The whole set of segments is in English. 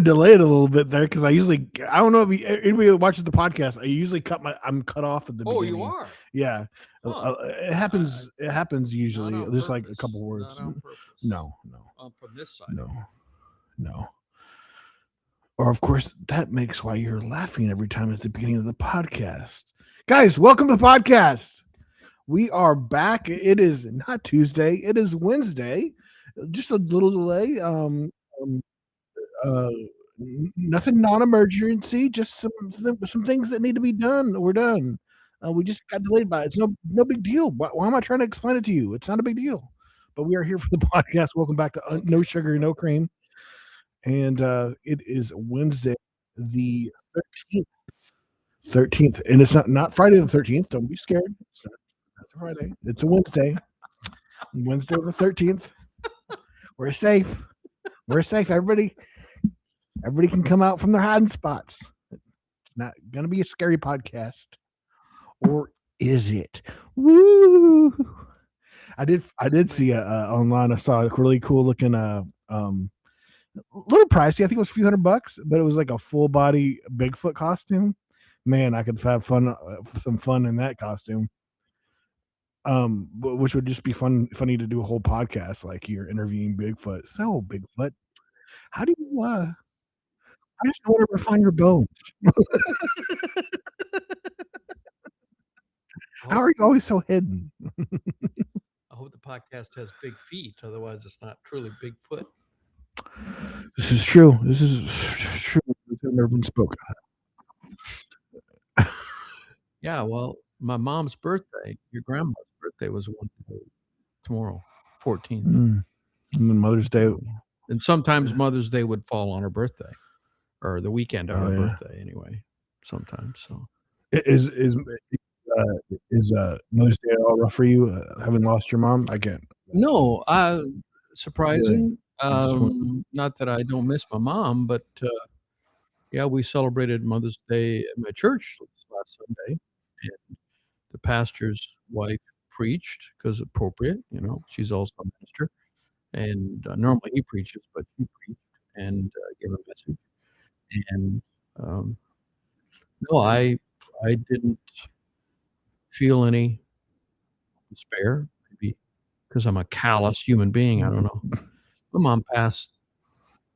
delay it a little bit there because I don't know if anybody that watches the podcast. I'm cut off at the Oh, beginning. you are? Yeah, Huh. it happens. It happens usually. Not on Just like a purpose. couple words. Not on purpose. No, From this side. no. Or of course, that makes why you're laughing every time at the beginning of the podcast. Guys, welcome to the podcast. We are back. It is not Tuesday. It is Wednesday. Just a little delay. Uh, Nothing non-emergency. Just some things that need to be done. We're done. We just got delayed by it. It's no big deal. Why am I trying to explain it to you? It's not a big deal. But we are here for the podcast. Welcome back to No Sugar, No Cream. And it is Wednesday, the 13th. And it's not Friday the 13th. Don't be scared. It's not Friday. It's a Wednesday. Wednesday the 13th. We're safe. We're safe. Everybody can come out from their hiding spots. It's not going to be a scary podcast. Or is it? Woo! I did see online. I saw a really cool looking little pricey. I think it was a few $100, but it was like a full body Bigfoot costume. Man, I could have some fun in that costume. Which would just be funny to do a whole podcast like you're interviewing Bigfoot. So Bigfoot, how do you I just want to refine your bones. How are you always so hidden? I hope the podcast has big feet. Otherwise, it's not truly Bigfoot. This is true. This is true. It's never been spoken. Yeah, well, my mom's birthday, your grandma's birthday was tomorrow, 14th. And then Mother's Day. And sometimes Mother's Day would fall on her birthday, or the weekend of her birthday, anyway. Sometimes. So is Mother's Day all rough for you? Having lost your mom, I can't. No, surprising. Not that I don't miss my mom, but yeah, we celebrated Mother's Day at my church last Sunday, and the pastor's wife preached because appropriate. She's also a minister, and normally he preaches, but she preached and gave a message. And no, I didn't feel any despair, maybe because I'm a callous human being. I don't know. My mom passed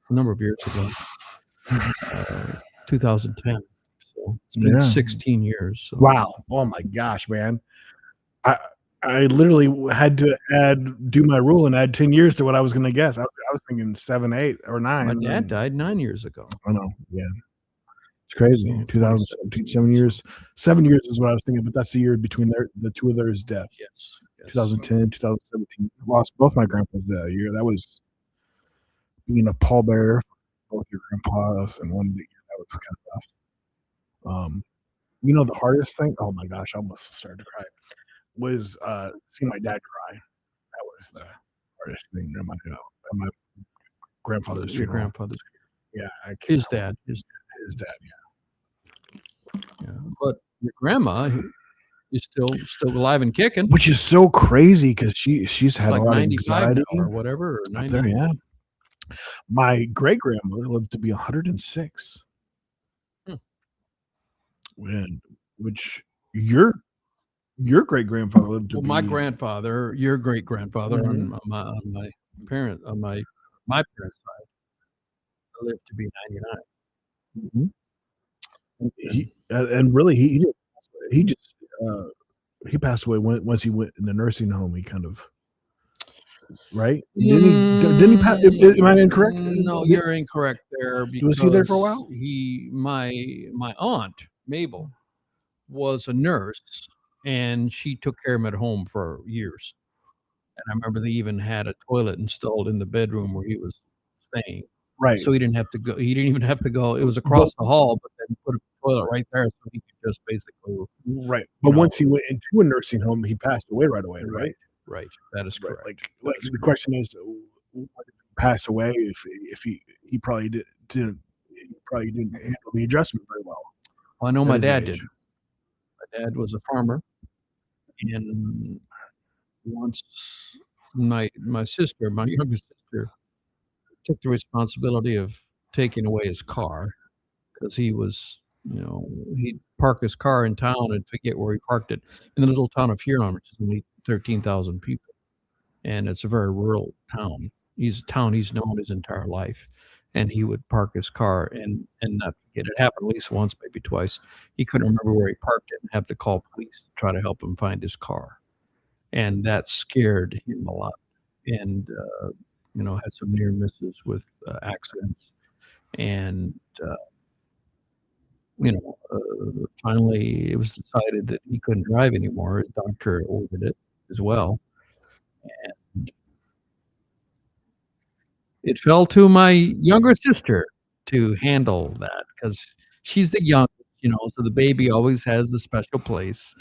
a number of years ago, 2010. So it's been 16 years. So. Wow! Oh my gosh, man! I literally had to do my rule and add 10 years to what I was going to guess. I was thinking 7, 8, or 9. My dad died 9 years ago. I know. Yeah. It's crazy. 2017, 7 years. 7 years is what I was thinking, but that's the year between the two of theirs deaths. Yes. 2010, 2017. I lost both my grandpas that year. That was being a pallbearer for both your grandpas and one year. That was kind of rough. The hardest thing? Oh my gosh, I almost started to cry. Was seeing my dad cry. That was the hardest thing in my grandfather's Your funeral. grandfather's Yeah. His dad. His dad, yeah. But your grandma is still alive and kicking. Which is so crazy because she's had like a lot of 95 anxiety now or whatever. Or 90. there, yeah. My great grandmother lived to be 106. Which your great grandfather lived to be. My grandfather, your great grandfather on my parents' side lived to be 99. And really he passed away once he went in the nursing home. He kind of right. Didn't he pass? Am I incorrect? No, you're incorrect there. Was he there for a while? My aunt Mabel was a nurse, and she took care of him at home for years. And I remember they even had a toilet installed in the bedroom where he was staying. Right. So he didn't have to go. He didn't even have to go. It was across the hall, but then put a toilet right there, so he could just basically. Right. But once he went into a nursing home, he passed away right away. Right. Right. That is correct. Like the question is, when he passed away, if he probably didn't handle the adjustment very well. Well, I know my dad did. My dad was a farmer, and once my younger sister, took the responsibility of taking away his car because he was, he'd park his car in town and forget where he parked it in the little town of Huron, which is only 13,000 people, and it's a very rural town. He's a town he's known his entire life, and he would park his car and not forget. It happened at least once, maybe twice. He couldn't remember where he parked it and have to call police to try to help him find his car, and that scared him a lot. And had some near misses with accidents, and finally it was decided that he couldn't drive anymore. His doctor ordered it as well, and it fell to my younger sister to handle that because she's the youngest, so the baby always has the special place.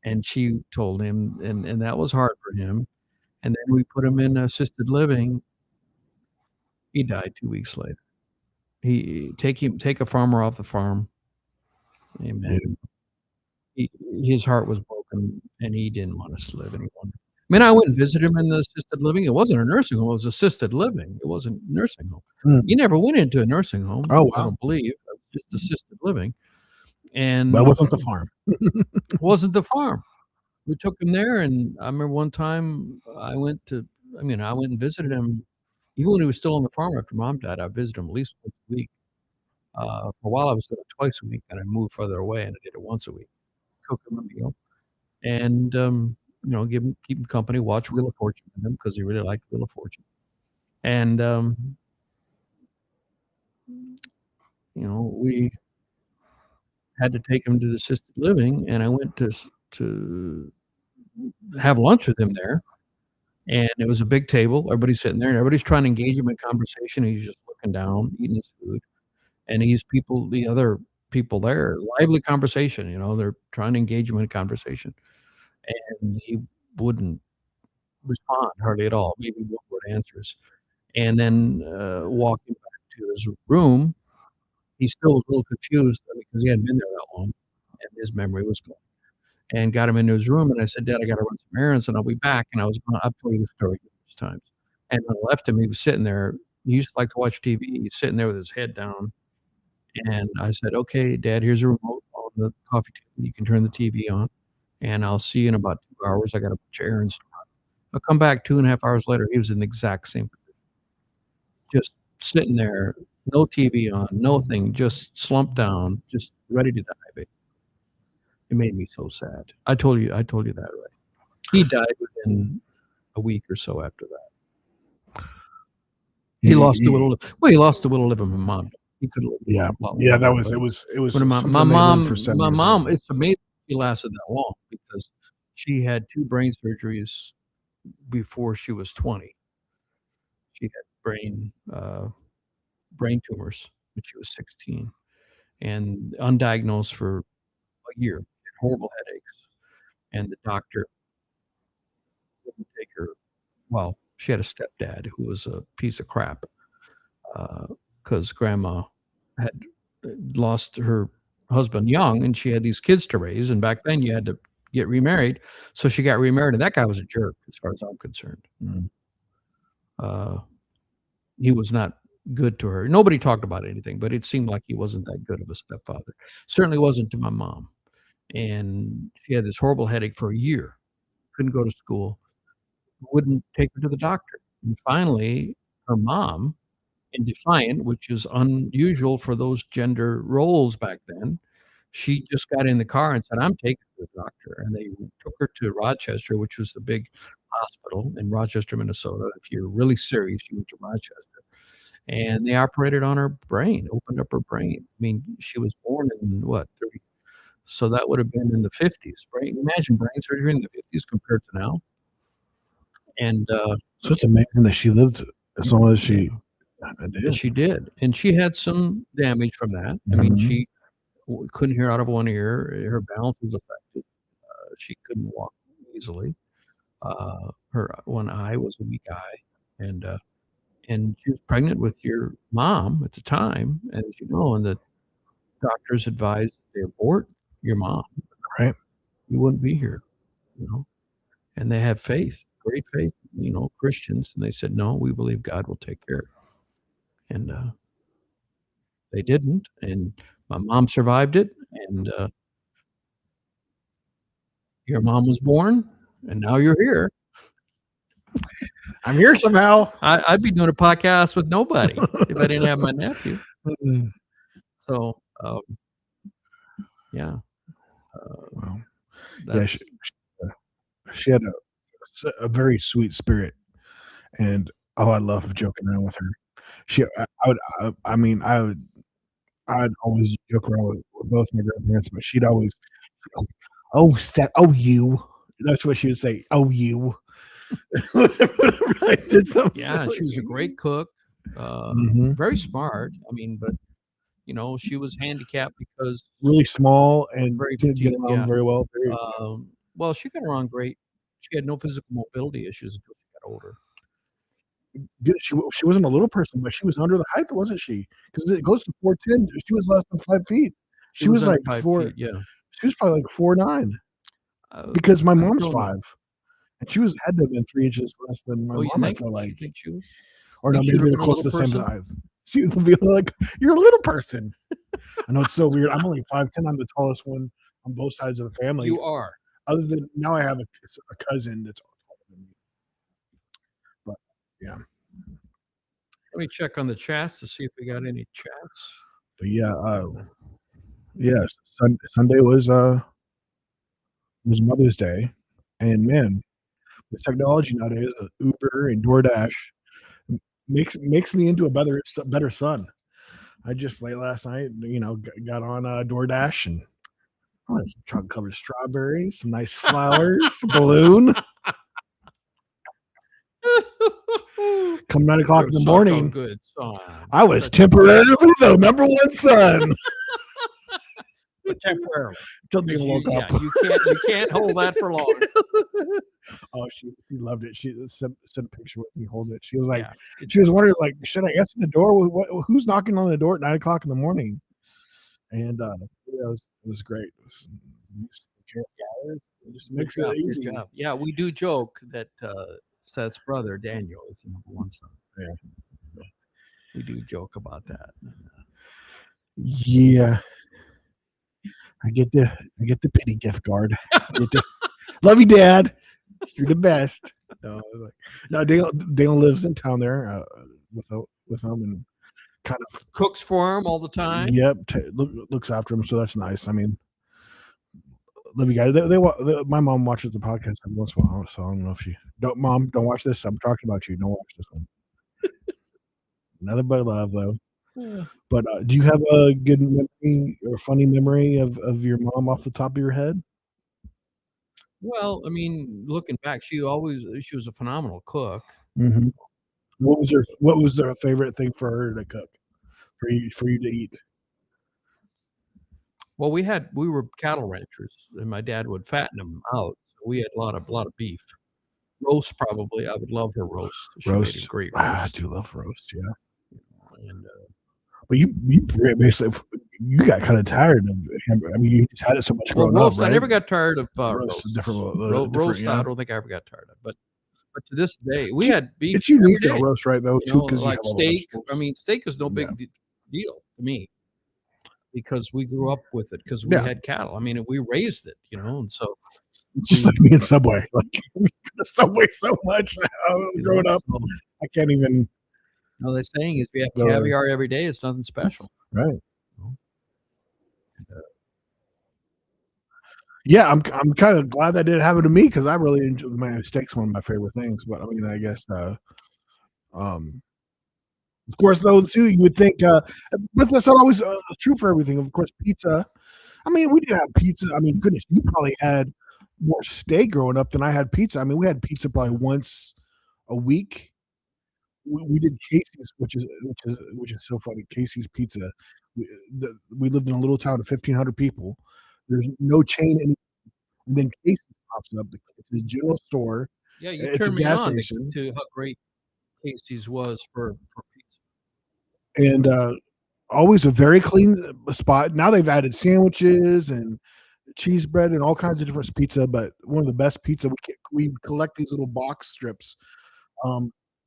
And she told him, and that was hard for him. And then we put him in assisted living. He died 2 weeks later. Take a farmer off the farm. Amen. His heart was broken, and he didn't want us to live anymore. I mean, I went and visited him in the assisted living. It wasn't a nursing home; it was assisted living. It wasn't a nursing home. He never went into a nursing home. Oh, wow. I don't believe. It was just assisted living. And But it wasn't the farm. wasn't the farm. We took him there, and I remember one time I went and visited him, even when he was still on the farm after Mom died. I visited him at least once a week. For a while, I was doing it twice a week, and I moved further away, and I did it once a week. Cook him a meal, and keep him company, watch Wheel of Fortune with him because he really liked Wheel of Fortune, and we had to take him to the assisted living, and I went to have lunch with him there, and it was a big table. Everybody's sitting there, and everybody's trying to engage him in conversation. He's just looking down, eating his food, and the other people there, lively conversation. They're trying to engage him in a conversation, and he wouldn't respond hardly at all. Maybe one word answers, and then walking back to his room, he still was a little confused because he hadn't been there that long, and his memory was gone. And got him into his room, and I said, "Dad, I gotta run some errands, and I'll be back." And I've told you the story numerous times. And when I left him, he was sitting there. He used to like to watch TV. He's sitting there with his head down. And I said, "Okay, Dad, here's a remote on the coffee table. You can turn the TV on, and I'll see you in about 2 hours. I got a bunch of errands to run." I'll come back 2.5 hours later. He was in the exact same position, just sitting there, no TV on, no thing, just slumped down, just ready to die, baby. It made me so sad. I told you that, right? He died within a week or so after that. He lost the will to live with my mom. He could have lived. Yeah, it was my something they lived mom. for 7 My years. mom. It's amazing she lasted that long because she had 2 brain surgeries before she was 20. She had brain tumors when she was 16, and undiagnosed for a year. Horrible headaches, and the doctor wouldn't take her. Well, she had a stepdad who was a piece of crap because grandma had lost her husband young, and she had these kids to raise. And back then, you had to get remarried, so she got remarried, and that guy was a jerk, as far as I'm concerned. He was not good to her. Nobody talked about anything, but it seemed like he wasn't that good of a stepfather. Certainly wasn't to my mom. And she had this horrible headache for a year. Couldn't go to school. Wouldn't take her to the doctor. And finally, her mom, in defiant, which is unusual for those gender roles back then, she just got in the car and said, "I'm taking her to the doctor." And they took her to Rochester, which was the big hospital in Rochester, Minnesota. If you're really serious, you went to Rochester. And they operated on her brain, opened up her brain. I mean, she was born in what, 30? So that would have been in the 50s. Imagine brain surgery in the 50s compared to now. And So it's amazing that she lived as long as she did. She did, and she had some damage from that. I mean, she couldn't hear out of one ear. Her balance was affected. She couldn't walk easily. Her one eye was a weak eye, and she was pregnant with your mom at the time, as you know, and the doctors advised they abort your mom. Right. You wouldn't be here, And they have faith, great faith, Christians, and they said, "No, we believe God will take care." And they didn't, and my mom survived it, and your mom was born, and now you're here. I'm here somehow. I'd be doing a podcast with nobody if I didn't have my nephew. So, yeah. Well, yeah, That's she had a very sweet spirit, and I love joking around with her. I'd always joke around with both my grandparents, but she'd always, you. That's what she would say. Oh, you. Whenever I did something. yeah, she was a great cook, Mhm. very smart. I mean, but she was handicapped because Really small and very didn't get petite. around Yeah. very well. Very Well, she got around great. She had no physical mobility issues until she got older. she wasn't a little person, but she was under the height, wasn't she? Because it goes to 4'10". She was less than 5 feet. She was under like 5 4. feet. Yeah. She was probably like 4'9", Uh, because my I mom's don't know. 5, and she had to have been 3 inches less than my Oh, you mom. I think? feel You like, think she was? or no, Think she maybe would've they're been a close to little the same person? size. She would be like, "You're a little person." I know it's so weird. I'm only 5'10". I'm the tallest one on both sides of the family. You are. Other than now, I have a cousin that's taller than me. But yeah, Let me check on the chats to see if we got any chats. but yeah, yes. Sunday was Mother's Day, and man, with technology nowadays, Uber and DoorDash makes me into a better son. I just late last night, got on DoorDash and I had some chocolate covered strawberries, some nice flowers, a balloon. Come 9 o'clock in the morning, good son. I was temporarily the number one son. Temporarily. Till Dana woke up. Yeah, you can't hold that for long. Oh, she loved it. She sent a picture with me holding it. She was like, Yeah, she was wondering, like, should I answer the door? Who's knocking on the door at 9 o'clock in the morning? And it was great. It was, it just makes it easy. Good job. Yeah, we do joke that Seth's brother Daniel is the number one son. Yeah. So we do joke about that. Yeah. I get the pity gift card. Love you, Dad. You're the best. No, Dale lives in town there with them and kind of cooks for him all the time. Yep, looks after him, so that's nice. I mean, love you guys. My mom watches the podcast every once in a while, so I don't know if she don't. Mom, don't watch this. I'm talking about you. Don't watch this one. Nothing but love, though. Yeah. But do you have a good memory or funny memory of your mom off the top of your head? Well, I mean, looking back, she was a phenomenal cook. Mm-hmm. What was their favorite thing for her to cook for you to eat? Well, we were cattle ranchers, and my dad would fatten them out. So we had a lot of beef. Roast, probably. I would love her roast. She made a great roast. I do love roast, yeah. And but you basically got kind of tired of him. I mean, you just had it so much growing roast, up, right? I never got tired of roast. Roast, yeah. I don't think I ever got tired of. But to this day, we had beef. It's unique to roast, right? Though, too, because like steak. I mean, steak is no big deal to me because we grew up with it because we had cattle. I mean, we raised it, and so. It's just like me in Subway. Like Subway so much now. Growing up, I can't even. No, the saying is, we have caviar every day. It's nothing special, right? Yeah, I'm kind of glad that didn't happen to me because I really enjoy my steak's one of my favorite things. But I mean, I guess, of course, though, too, you would think, but that's not always true for everything. Of course, pizza. I mean, we didn't have pizza. I mean, goodness, you probably had more steak growing up than I had pizza. I mean, we had pizza probably once a week. We did Casey's, which is so funny. Casey's Pizza. We lived in a little town of 1,500 people. There's no chain, and then Casey's pops up. It's a general store. Yeah, you turned me on to how great Casey's was for pizza, and always a very clean spot. Now they've added sandwiches and cheese bread and all kinds of different pizza, but one of the best pizza. We collect these little box strips.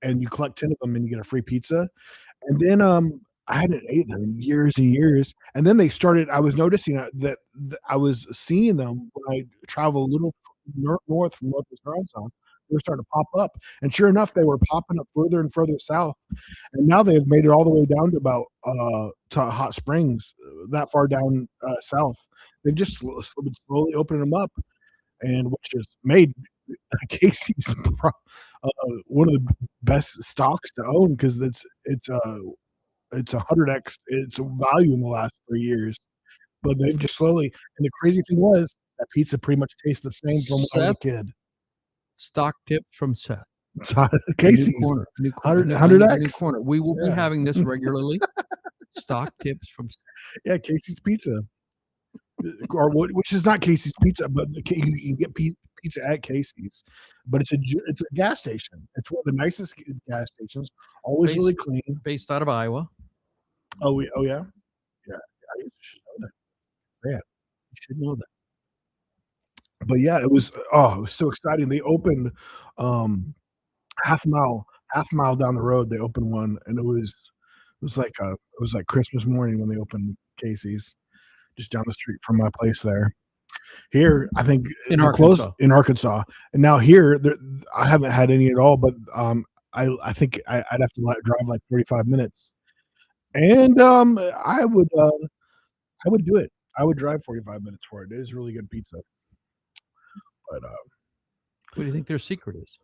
And you collect 10 of them and you get a free pizza. And then I hadn't ate there in years and years, and then they started. I was noticing that I was seeing them when I travel a little north from Northwest Arkansas. They were starting to pop up, and sure enough, they were popping up further and further south. And now they've made it all the way down to about to Hot Springs, that far down south. They've just been slowly opening them up, and which has made Casey's one of the best stocks to own because it's 100x its value in the last 3 years. But they've just slowly, and the crazy thing was that pizza pretty much tastes the same from when I was a Seth, kid. stock tip from Seth. Casey's Corner, 100x. corner. We will be Yeah. having this regularly. Stock tips from Seth. Yeah, Casey's Pizza, or which is not Casey's Pizza, but you can get pizza at Casey's. But it's a gas station. It's one of the nicest gas stations. Always really clean. Based out of Iowa. Oh yeah, yeah. I should know that. Yeah, You should know that. but yeah, it was so exciting. They opened half mile down the road. They opened one, and it was like Christmas morning when they opened Casey's just down the street from my place there. Here, I think In they're closed Arkansas. in Arkansas, and now here I haven't had any at all. But I think I'd have to drive like 45 minutes, and I would do it. I would drive 45 minutes for it. It is really good pizza. But What do you think their secret is?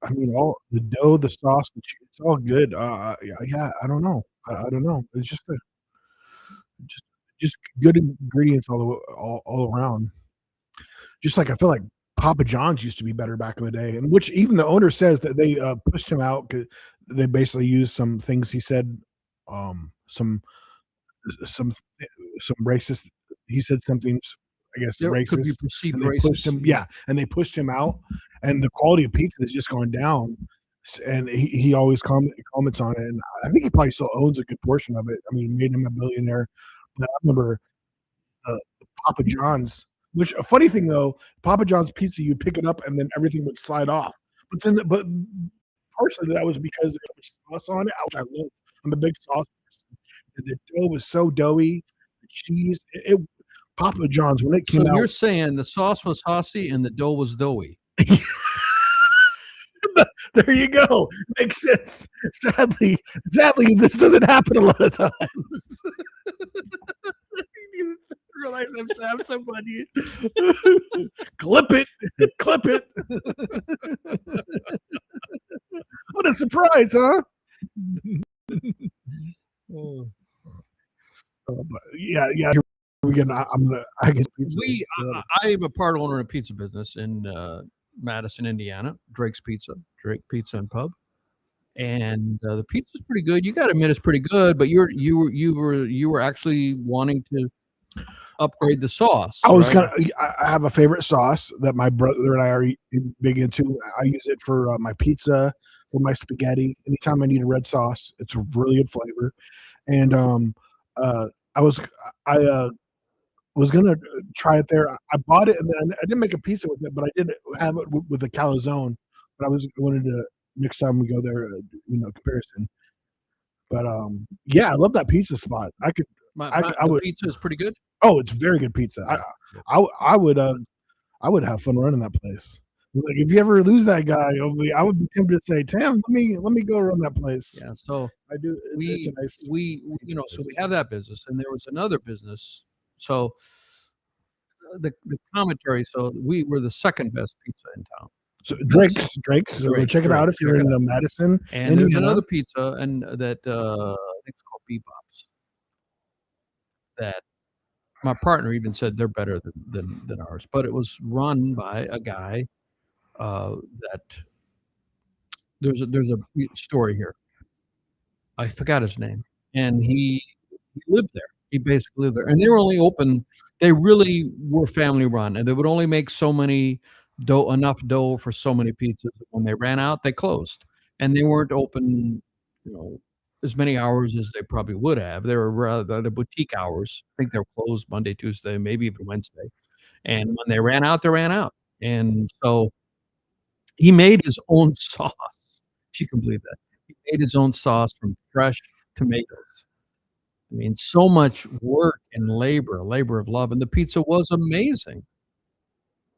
I mean, all the dough, the sauce, it's all good. Yeah, I don't know. I don't know. It's just good ingredients all around. Just like I feel like Papa John's used to be better back in the day, and which even the owner says that they pushed him out because they basically used some things he said, some racist. He said something, I guess, There could be racist, perceived and they pushed racist. him. Yeah, and they pushed him out, and the quality of pizza has just gone down. And he always comments on it, and I think he probably still owns a good portion of it. I mean, it made him a billionaire. But I remember Papa John's. Which a funny thing though, Papa John's pizza, you'd pick it up and then everything would slide off. But partially that was because there was sauce on it, which I love. I'm a big sauce person. And the dough was so doughy, the cheese. Papa John's when it came So out. you're saying the sauce was saucy and the dough was doughy. There you go. Makes sense. Sadly, this doesn't happen a lot of times. You realize I'm so glad you clip it. What a surprise, huh? But yeah. Again, I guess pizza. I am a part owner of a pizza business in Madison, Indiana. Drake Pizza and Pub, and the pizza's pretty good. You got to admit it's pretty good, but you were actually wanting to upgrade the sauce. I was right? I have a favorite sauce that my brother and I are big into. I use it for my pizza, for my spaghetti. Anytime I need a red sauce, it's a really good flavor. And I was gonna try it there. I bought it, and then I didn't make a pizza with it, but I did have it with a calzone. But I wanted to next time we go there, comparison. But yeah, I love that pizza spot. I would. Pizza is pretty good. Oh, it's very good pizza. I would have fun running that place. Like if you ever lose that guy, I would be tempted to say, "Tam, let me go run that place." Yeah. So I do. It's a nice. so we have that business, and there was another business. So the commentary. So we were the second best pizza in town. So Drake's. So check it out if you're in Madison. And there's another pizza, and that I think it's called Bebop's. That my partner even said they're better than ours, but it was run by a guy that there's a story here. I forgot his name, and he lived there. He basically lived there, and they were only open. They really were family run, and they would only make enough dough for so many pizzas. When they ran out, they closed, and they weren't open, as many hours as they probably would have. They were the boutique hours. I think they were closed Monday, Tuesday, maybe even Wednesday. And when they ran out, they ran out. And so he made his own sauce. if you can believe that. He made his own sauce from fresh tomatoes. I mean, so much work and labor of love, and the pizza was amazing,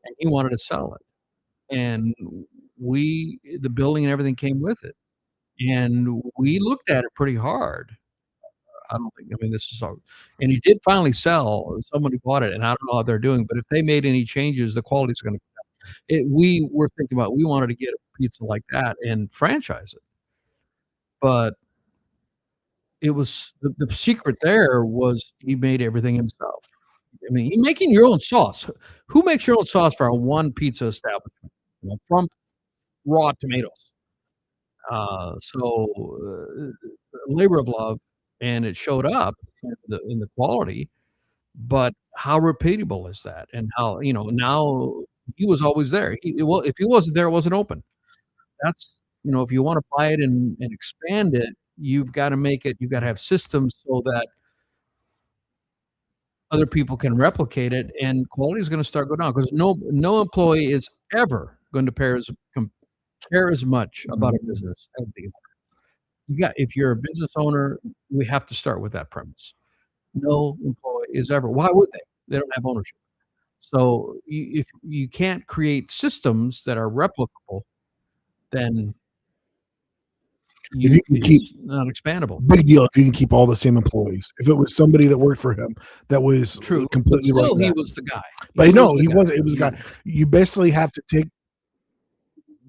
and he wanted to sell it, and the building and everything came with it, and we looked at it pretty hard. I don't think, I mean, this is all, and he did finally sell. Somebody bought it, and I don't know how they're doing, but if they made any changes, the quality's gonna we were thinking about we wanted to get a pizza like that and franchise it, but it was the secret there was he made everything himself. I mean, you making your own sauce. Who makes your own sauce for a one pizza establishment? You know, from raw tomatoes. Labor of love, and it showed up in the quality, but how repeatable is that? And how, now he was always there. Well, if he wasn't there, it wasn't open. That's, if you want to buy it and expand it, you've got to make it, you've got to have systems so that other people can replicate it, and quality is going to start going down because no employee is ever going to care as much about a business as the owner. If you're a business owner, we have to start with that premise. No employee is ever. Why would they? They don't have ownership. So if you can't create systems that are replicable, then If you can keep it's not expandable. big deal if you can keep all the same employees. If it was somebody that worked for him that was True, but completely still, right. he was the guy. But no, he the guy. wasn't. It was a guy. You basically have to take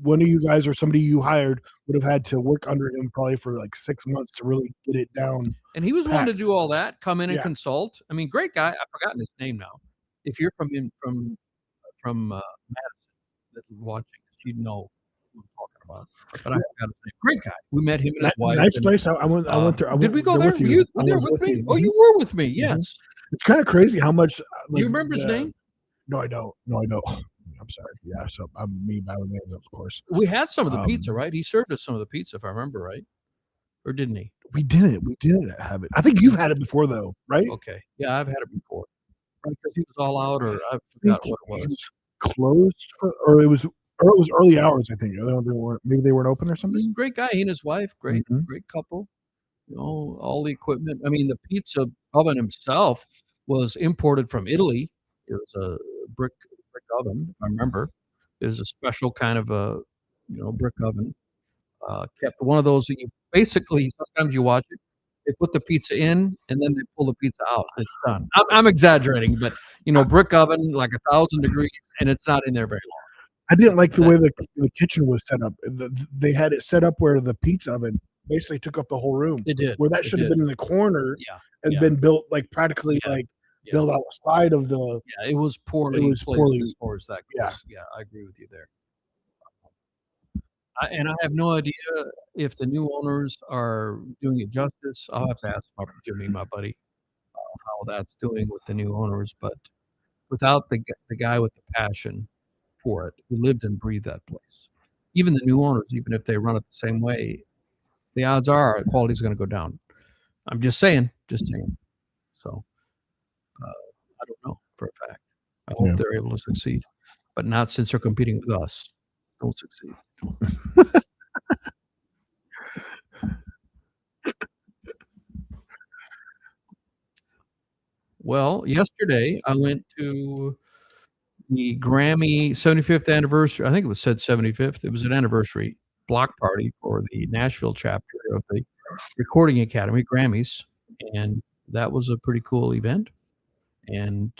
one of you guys or somebody you hired would have had to work under him probably for like 6 months to really get it down. And he was willing to packed. do all that, come in and Yeah. consult. I mean, great guy. I've forgotten his name now. If you're from Madison that watching this, you'd know who I'm talking about. But I forgot his name. Great guy. We met him and his wife. Nice place. I went there. Did we go there? with Were you? you there with me? Oh, Mhm. you were with me. Yes. It's kind of crazy how much. Do you remember his name? No, I don't. No, I don't. I'm sorry. Yeah, so I'm me by the names, of course. We had some of the pizza, right? He served us some of the pizza, if I remember right, or didn't he? We didn't have it. I think you've had it before, though, right? Okay, yeah, I've had it before. Right, because he was all out, or I forgot what it was. Closed or it was early hours. I think. I don't think maybe they weren't open or He's a something. great guy. He and his wife, great couple. All the equipment. I mean, the pizza oven himself was imported from Italy. It was a brick oven, if I remember. It was a special kind of a, brick oven. Kept one of those that you basically sometimes you watch it. They put the pizza in and then they pull the pizza out. And it's done. I'm exaggerating, but brick oven like 1,000 degrees, and it's not in there very long. I didn't like the way the kitchen was set up. They had it set up where the pizza oven basically took up the whole room. It did. Where that should have been in the corner and been built like practically built outside of the. Yeah, it was poorly placed as far as that goes. Yeah, I agree with you there. And I have no idea if the new owners are doing it justice. I'll have to ask Jimmy, my buddy, how that's doing with the new owners. But without the guy with the passion for it, who lived and breathed that place, even the new owners, even if they run it the same way, the odds are quality is going to go down. I'm just saying. So I don't know for a fact. I hope they're able to succeed, but not since they're competing with us. Don't succeed. Well, yesterday I went to the Grammy 75th anniversary. I think it was said 75th. It was an anniversary block party for the Nashville chapter of the Recording Academy, Grammys, and that was a pretty cool event. And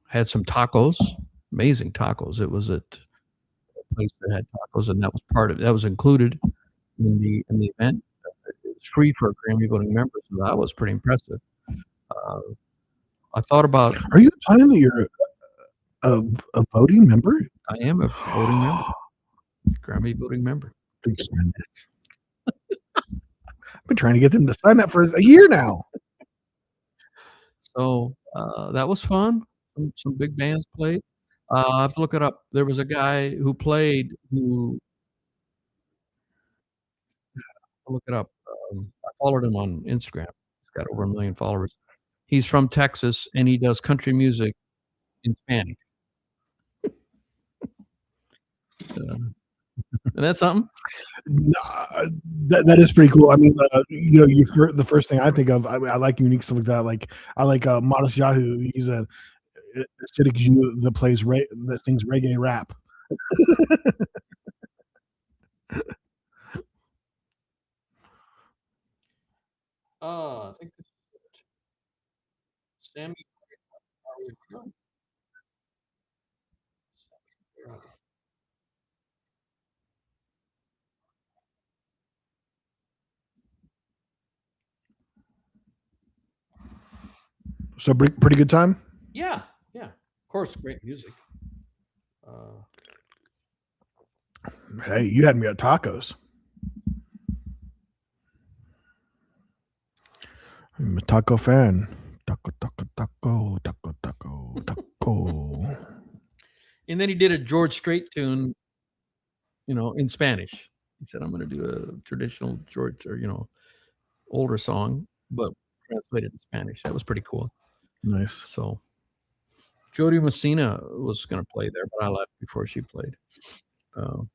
had some tacos, amazing tacos. It was at a place that had tacos, and that was that was included in the event. It was free for Grammy voting members, so that was pretty impressive. I thought about. Are you implying that you're a voting member? I am a voting member, Grammy voting member. I've been trying to get them to sign that for a year now. So that was fun. Some big bands played. I have to look it up. There was a guy who played I'll look it up. I followed him on Instagram. He's got over 1 million followers. He's from Texas, and he does country music in Spanish. Isn't that something? Nah, that is pretty cool. I mean, the first thing I think of, I mean, I like unique stuff like that. Like I like Modest Yahoo. He's a acidic Jew that sings reggae rap. I think this is Sammy. Are we done? So pretty good time. Yeah, yeah. Of course, great music. Hey, you had me at tacos. I'm a taco fan. Taco, taco, taco, taco, taco, taco. And then he did a George Strait tune, in Spanish. He said, "I'm going to do a traditional George or older song, but translated in Spanish." That was pretty cool. Nice. So Jody Messina was going to play there, but I left before she played. It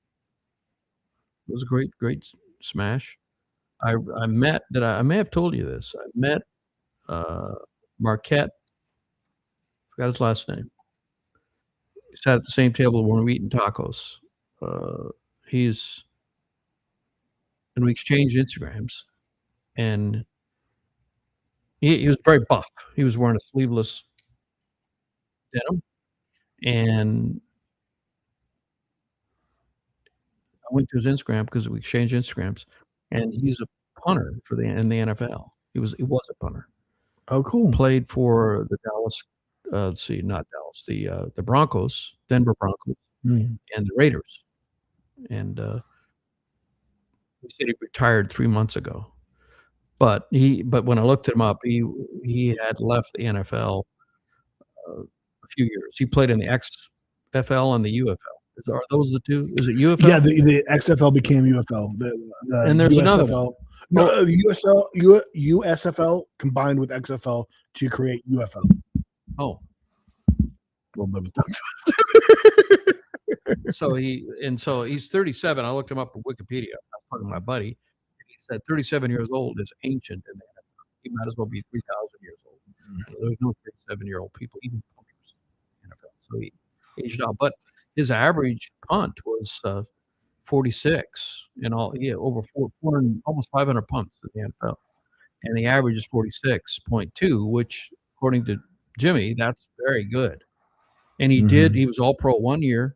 was a great smash. I met. I may have told you this. I met Marquette. Forgot his last name. He sat at the same table when we were eating tacos. He's and we exchanged Instagrams, and he was very buff. He was wearing a sleeveless denim, and I went to his Instagram because we exchanged Instagrams, and he's a punter in the NFL. He was a punter. Oh, cool. Played for the Dallas. Let's see, not Dallas. The Broncos, Denver Broncos, and the Raiders. And he said he retired 3 months ago. But when I looked him up, he had left the NFL a few years. He played in the XFL and the UFL. Are those the two? Is it UFL? Yeah, the XFL became UFL. And there's another USFL. one. No, USFL combined with XFL to create UFL. Oh, Well, that was dumb. so he's 37. I looked him up on Wikipedia. I was talking to my buddy. He said 37 years old is ancient in the NFL. He might as well be 3,000 years old. There's no 37-year-old people, even punters in the NFL. So he aged out. But his average punt was 46 in all. He had over 400, almost 500 punts in the NFL. And the average is 46.2, which, according to Jimmy, that's very good. And he was all pro 1 year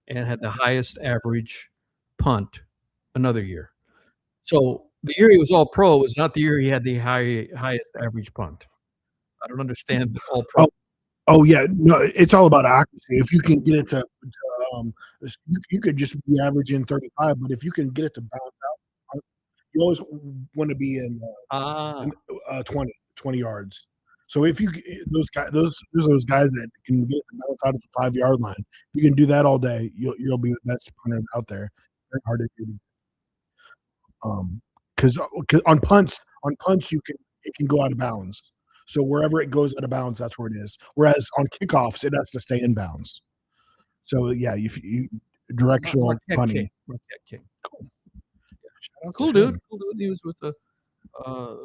and had the highest average punt another year. So the year he was all pro was not the year he had the highest average punt. I don't understand the all pro. Oh yeah, no, it's all about accuracy. If you can get it to you could just be averaging 35, but if you can get it to bounce out, you always want to be in 20 yards. So if you those guys that can get it to bounce out at the 5-yard line, if you can do that all day, you'll be the best punter out there. Very hard to do. Because on punts it can go out of bounds. So wherever it goes out of bounds, that's where it is. Whereas on kickoffs, it has to stay in bounds. So yeah, if you directional punting. Cool dude. He was with the.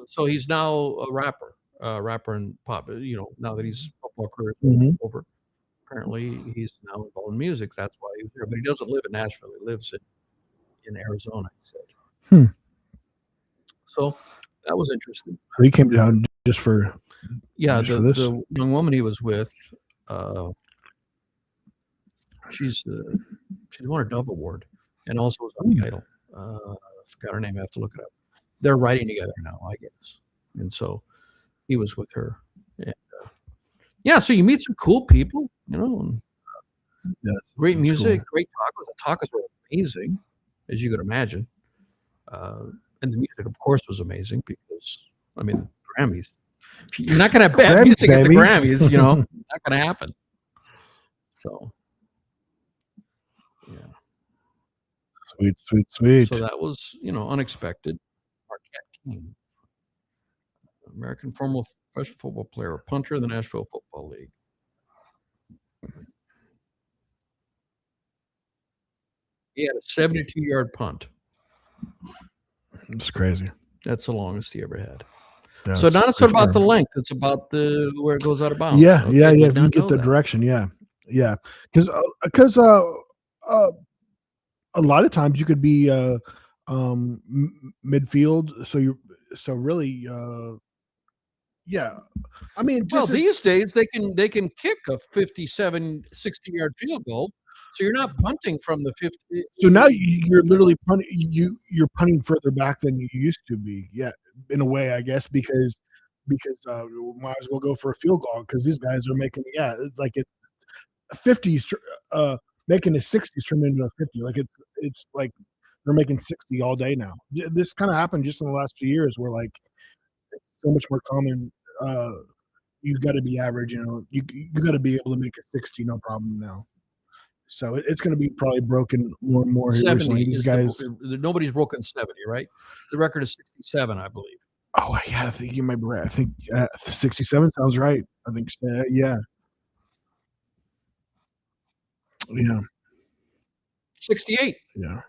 So he's now a rapper and pop. Now that his football career is over, apparently he's now involved in music. That's why he's here. But he doesn't live in Nashville. He lives in Arizona. He said. So that was interesting. He came down just for the young woman he was with. She's won a Dove Award and also was Untitled. I forgot her name. I have to look it up. They're writing together now, I guess. And so he was with her. And, so you meet some cool people, great music, cool. Great tacos. The tacos were amazing, as you could imagine. And the music, of course, was amazing because, Grammys. You're not going to have bad music at the Grammys, not going to happen. So, yeah. Sweet. So that was, unexpected. Marquette King, American former professional football player, punter in the Nashville Football League. He had a 72-yard punt. It's crazy. That's the longest he ever had. Yeah, So it's not for about the sure. length; it's about where it goes out of bounds. Yeah, Okay, yeah. did If you not get know the that. direction, yeah. Because a lot of times you could be midfield, so really yeah. I mean, Well, just these days they can kick a 57, 60-yard field goal, so you're not punting from the 50. so now you're literally punting. You're punting further back than you used to be. Yeah, in a way, I guess because we might as well go for a field goal because these guys are making it's like it 50s making a 60s turn into a 50. Like it's like they're making 60 all day now. This kind of happened just in the last few years where like it's so much more common. You got to be average, you got to be able to make a 60 no problem now. So it's going to be probably broken more and more recently. 70 These is guys. nobody's broken 70, right? The record is 67, I believe. Oh yeah, I think you might be right. I think 67 sounds right. I think yeah. 68. Yeah.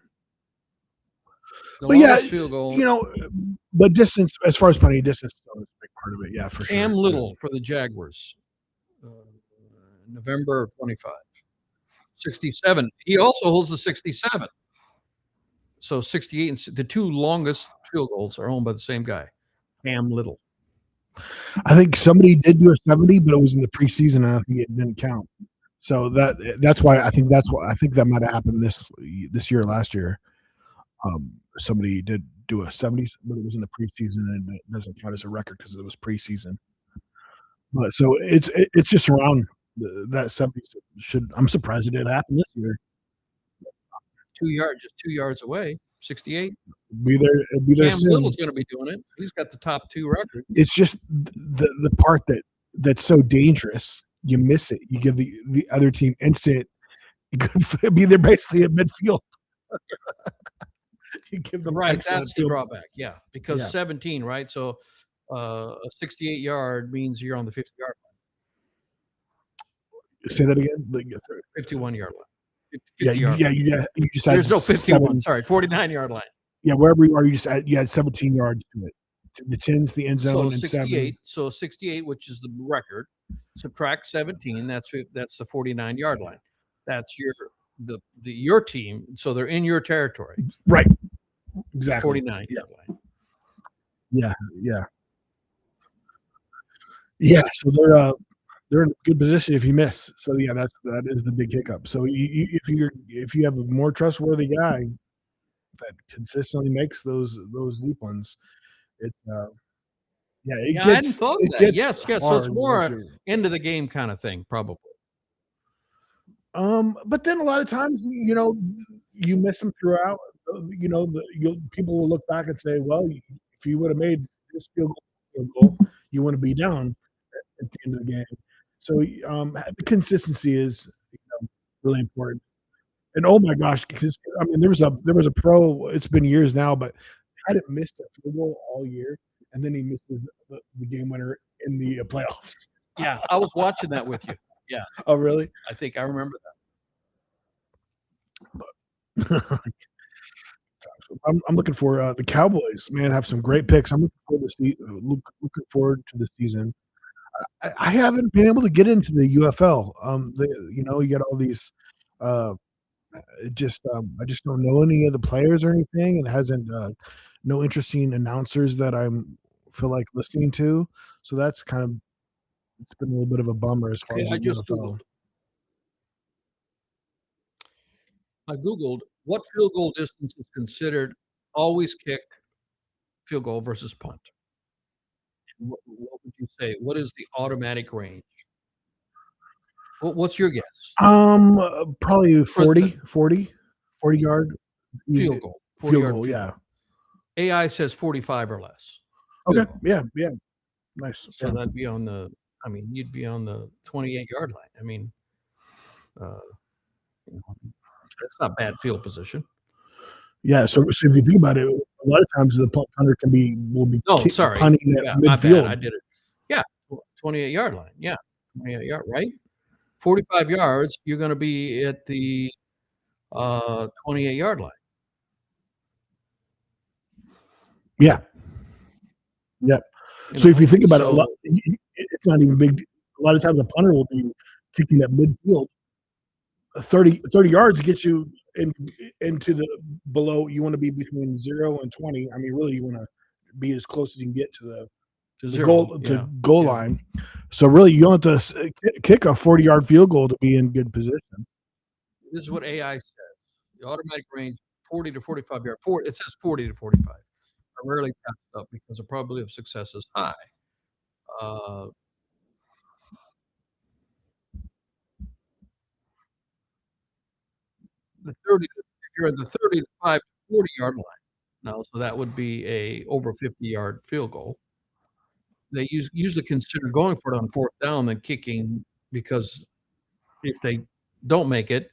The But yeah, longest field goal. but distance as far as punting distance is a big part of it. Yeah, for Cam sure. Little for the Jaguars, November 25. 67. He also holds the 67. So 68 and the two longest field goals are owned by the same guy, Cam Little. I think somebody did do a 70, but it was in the preseason, and I think it didn't count. So that's why I think that might have happened this year, last year. Somebody did do a 70, but it was in the preseason, and it doesn't count as a record because it was preseason. But so it's just around that 70 should. I'm surprised it didn't happen this year. 2 yards away. 68. Be there Cam soon. Little's going to be doing it. He's got the top two records. It's just the part that's so dangerous. You miss it. You give the other team instant. You could be there basically at midfield. You give them Right, excellent that's the field. drawback. Yeah, because Yeah. 17, right? So a 68 yard means you're on the 50-yard line, Say that again. 51-yard line. Yeah, 50-yard line. you just had There's no 51. 7. Sorry, 49-yard line. Yeah, wherever you are, you had 17 yards to it. The 10's the end zone, So and 68. 7. So 68, which is the record. Subtract 17. That's the 49-yard line. That's your team. So they're in your territory. Right. Exactly. 49-yard line. Yeah. So they're in a good position if you miss. So yeah, that is the big hiccup. So if you have a more trustworthy guy that consistently makes those deep ones, it's it I gets hadn't thought it of that. gets Yes. So it's hard more once a you're- end of the game kind of thing, probably. But then a lot of times, you miss them throughout. People will look back and say, "Well, if you would have made this field goal, you wouldn't be down at the end of the game." So the consistency is really important. And oh my gosh, because I mean, there was a pro. It's been years now, but hadn't missed a field goal all year, and then he misses the game winner in the playoffs. Yeah, I was watching that with you. Yeah. Oh, really? I think I remember I'm looking for the Cowboys. Man, have some great picks. I'm looking forward to the season. I haven't been able to get into the UFL. You get all these. I just don't know any of the players or anything, and hasn't no interesting announcers that I feel like listening to. So that's it's been a little bit of a bummer as far that. as I the just UFL. Googled what field goal distance is considered always kick, field goal versus punt. What would you say? What is the automatic range? What's your guess? Probably 40 yard Field goal. 40 field yard goal. field Yeah. goal. AI says 45 or less. Okay. Yeah. Nice. So that'd be you'd be on the 28-yard line. I mean, that's not bad field position. Yeah. So if you think about it, a lot of times the punter will be punting at my midfield. bad. I did it. Yeah, 28-yard line. Yeah, 28-yard, right? 45 yards. You're going to be at the 28-yard line. Yeah. Yep. So if you think about it, it's not even big. A lot of times a punter will be kicking at midfield. 30 yards gets you into the below. You want to be between 0 and 20. I mean, really, you want to be as close as you can get to the goal line. So really, you don't have to kick a 40-yard field goal to be in good position. This is what AI says. The automatic range 40 to 45 yards. It says 40 to 45. I rarely pass it up because the probability of success is high. If you're at the 35 to 40-yard line now, so that would be a over 50-yard field goal. They usually consider going for it on fourth down than kicking, because if they don't make it,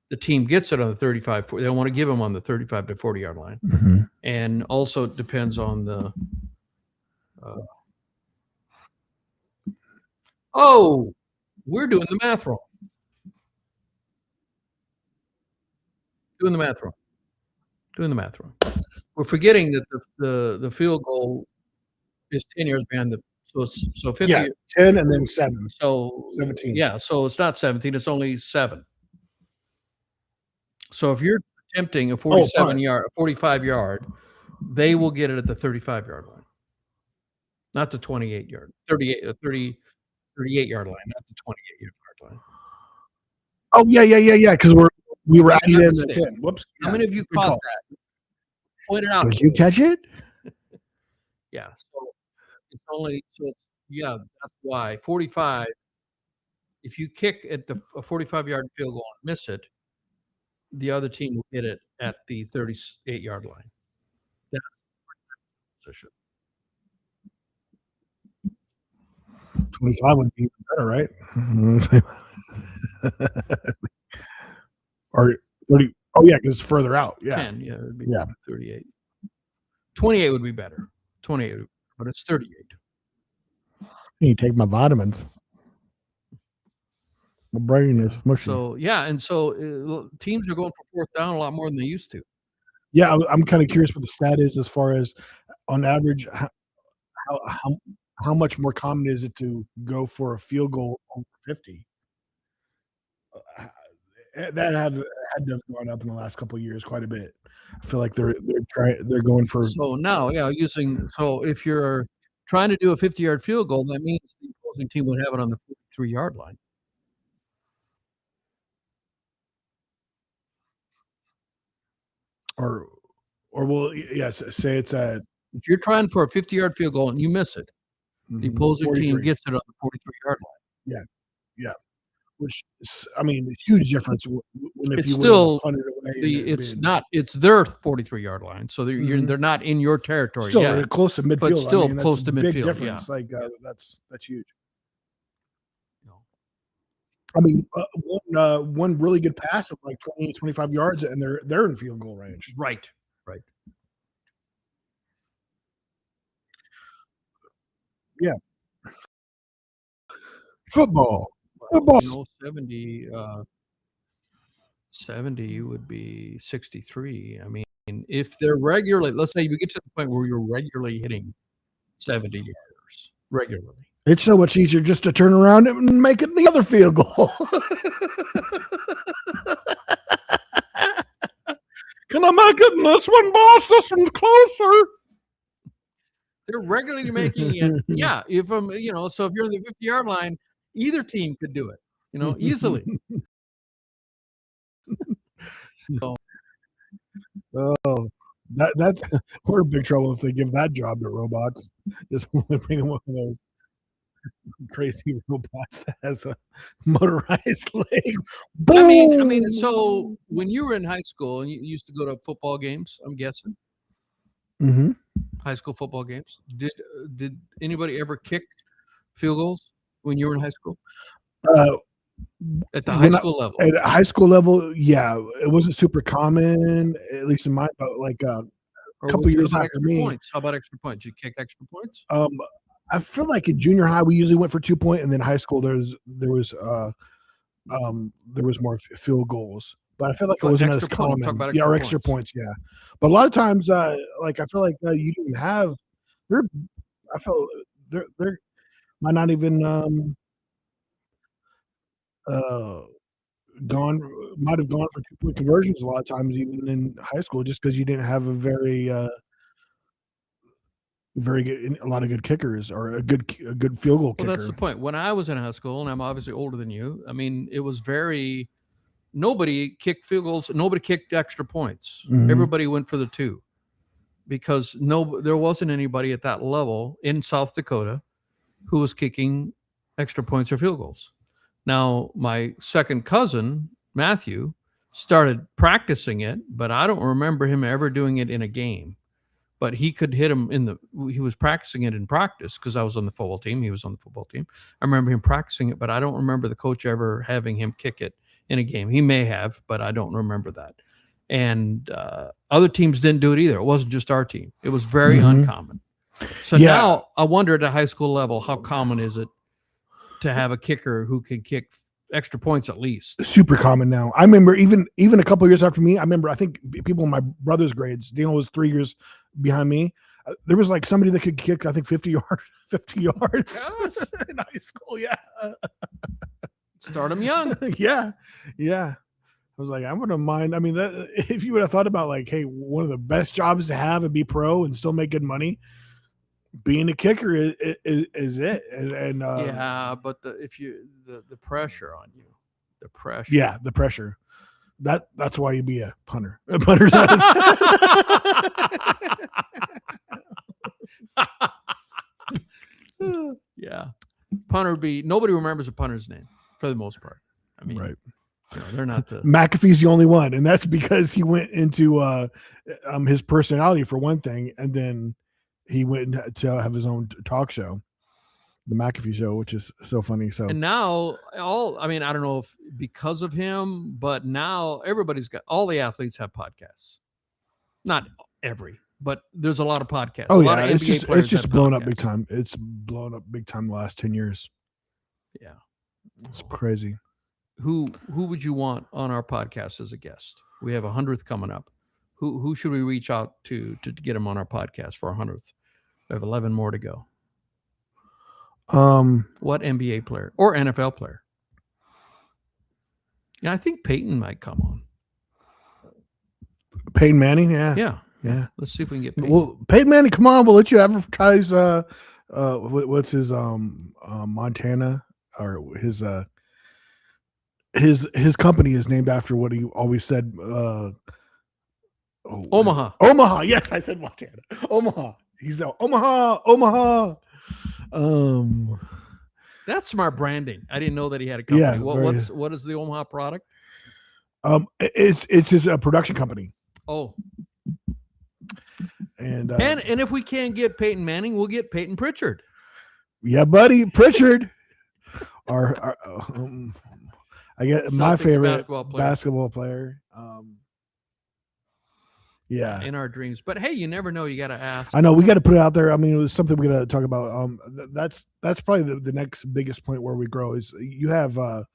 the team gets it on the 35. They don't want to give them on the 35 to 40-yard line. Mm-hmm. And also it depends on the we're doing the math wrong. Doing the math wrong. We're forgetting that the field goal is 10 yards behind so 50. Yeah, 10 and then 7. So 17. Yeah, so it's not 17, it's only 7. So if you're attempting a 45-yard, they will get it at the 35-yard line. Not the 28-yard. 38-yard line, not the 28-yard line. Oh, yeah, because we were adding in the 10. Whoops. How many of you caught that? Point it out. Did you catch it? Yeah. So it's only that's why 45. If you kick at a 45-yard field goal and miss it, the other team will hit it at the 38-yard line. That's position. 25 would be better, right? Or 30. Oh, yeah, because it's further out. Yeah. 10, it would be 38. 28 would be better. 28, but it's 38. You take my vitamins. My brain is mushy. So, teams are going for fourth down a lot more than they used to. Yeah, I'm kind of curious what the stat is as far as, on average, how much more common is it to go for a field goal over 50? That had to have gone up in the last couple of years quite a bit. I feel like they're going for. So now, if you're trying to do a 50-yard field goal, that means the opposing team would have it on the 43-yard line. Or well, yes, say it's at. If you're trying for a 50-yard field goal and you miss it, the opposing team gets it on the 43-yard line. Yeah. Which, I mean, a huge difference. It's still it's their 43-yard line, so they're not in your territory. Still, they're close to midfield. But still close to midfield. Big difference. Yeah. Like that's huge. I mean, one really good pass of like 20, 25 yards, and they're in field goal range. Right. Yeah. Football. 70 would be 63. I mean, if they're regularly, let's say you get to the point where you're regularly hitting 70 yards regularly. It's so much easier just to turn around and make it the other field goal. Can I make it in this one, boss? This one's closer. They're regularly making it. Yeah. If so if you're in the 50-yard line, either team could do it, easily. Oh, that's we're in big trouble if they give that job to robots. Just bring one of those crazy robots that has a motorized leg. Boom! I mean, so when you were in high school and you used to go to football games, I'm guessing. Mm-hmm. High school football games. Did anybody ever kick field goals when you were in high school? At the high school level. At a high school level, yeah, it wasn't super common, at least in my, but like a couple years after me. Points? How about extra points? Did you kick extra points? I feel like in junior high we usually went for 2 point, and then high school there was more field goals. but I feel like it What, wasn't as extra point? common. Talk about Yeah, or extra extra points. Yeah, but a lot of times, like I feel like you didn't have. There, I felt there might not even uh gone might have gone for 2-point conversions a lot of times, even in high school, just because you didn't have a very good a lot of good kickers or a good field goal Well, that's the kicker. point. When I was in high school, and I'm obviously older than you, I mean, it was very nobody kicked field goals, nobody kicked extra points. Mhm. Everybody went for the 2 because there wasn't anybody at that level in South Dakota who was kicking extra points or field goals. Now, my second cousin, Matthew, started practicing it, but I don't remember him ever doing it in a game. But he could hit him he was practicing it in practice because I was on the football team. He was on the football team. I remember him practicing it, but I don't remember the coach ever having him kick it in a game. He may have, but I don't remember that. And other teams didn't do it either. It wasn't just our team. It was very uncommon. So now I wonder at the high school level, how common is it to have a kicker who can kick extra points at least? Super common now. I remember even a couple of years after me. I remember I think people in my brother's grades. Daniel was 3 years behind me. There was like somebody that could kick, I think 50 yards in high school. Yeah, start them young. yeah. I was like, I wouldn't mind. I mean, if you would have thought about like, hey, one of the best jobs to have and be pro and still make good money, being a kicker is it. And yeah, but the pressure on you, the pressure. Yeah, the pressure. That's why you be a punter. A punter's yeah, punter nobody remembers a punter's name for the most part. I mean, right. They're not the McAfee's the only one, and that's because he went into his personality for one thing, and then he went to have his own talk show, the McAfee Show, which is so funny. So and now I mean, I don't know if because of him, but now all the athletes have podcasts. Not every, but there's a lot of podcasts. Oh, a lot of it's just blown up big time. It's blown up big time the last 10 years. Yeah, it's crazy. Who would you want on our podcast as a guest? We have 100th coming up. Who should we reach out to get him on our podcast for 100th? We have 11 more to go. What NBA player or NFL player? Yeah, I think Peyton might come on. Peyton Manning, yeah. Let's see if we can get Peyton. Well, Peyton Manning, come on, we'll let you advertise. What's his Montana or his company is named after what he always said. Omaha. Omaha. Yes, I said Montana. Omaha. He's Omaha. That's smart branding. I didn't know that he had a company. Yeah, what is the Omaha product? It's his production company. Oh. And if we can't get Peyton Manning, we'll get Peyton Pritchard. Yeah, buddy, Pritchard. I get Celtics my favorite basketball player. Yeah, in our dreams. But hey, you never know. You got to ask. I know we got to put it out there. I mean, it was something we got to talk about. That's probably the next biggest point where we grow is you have when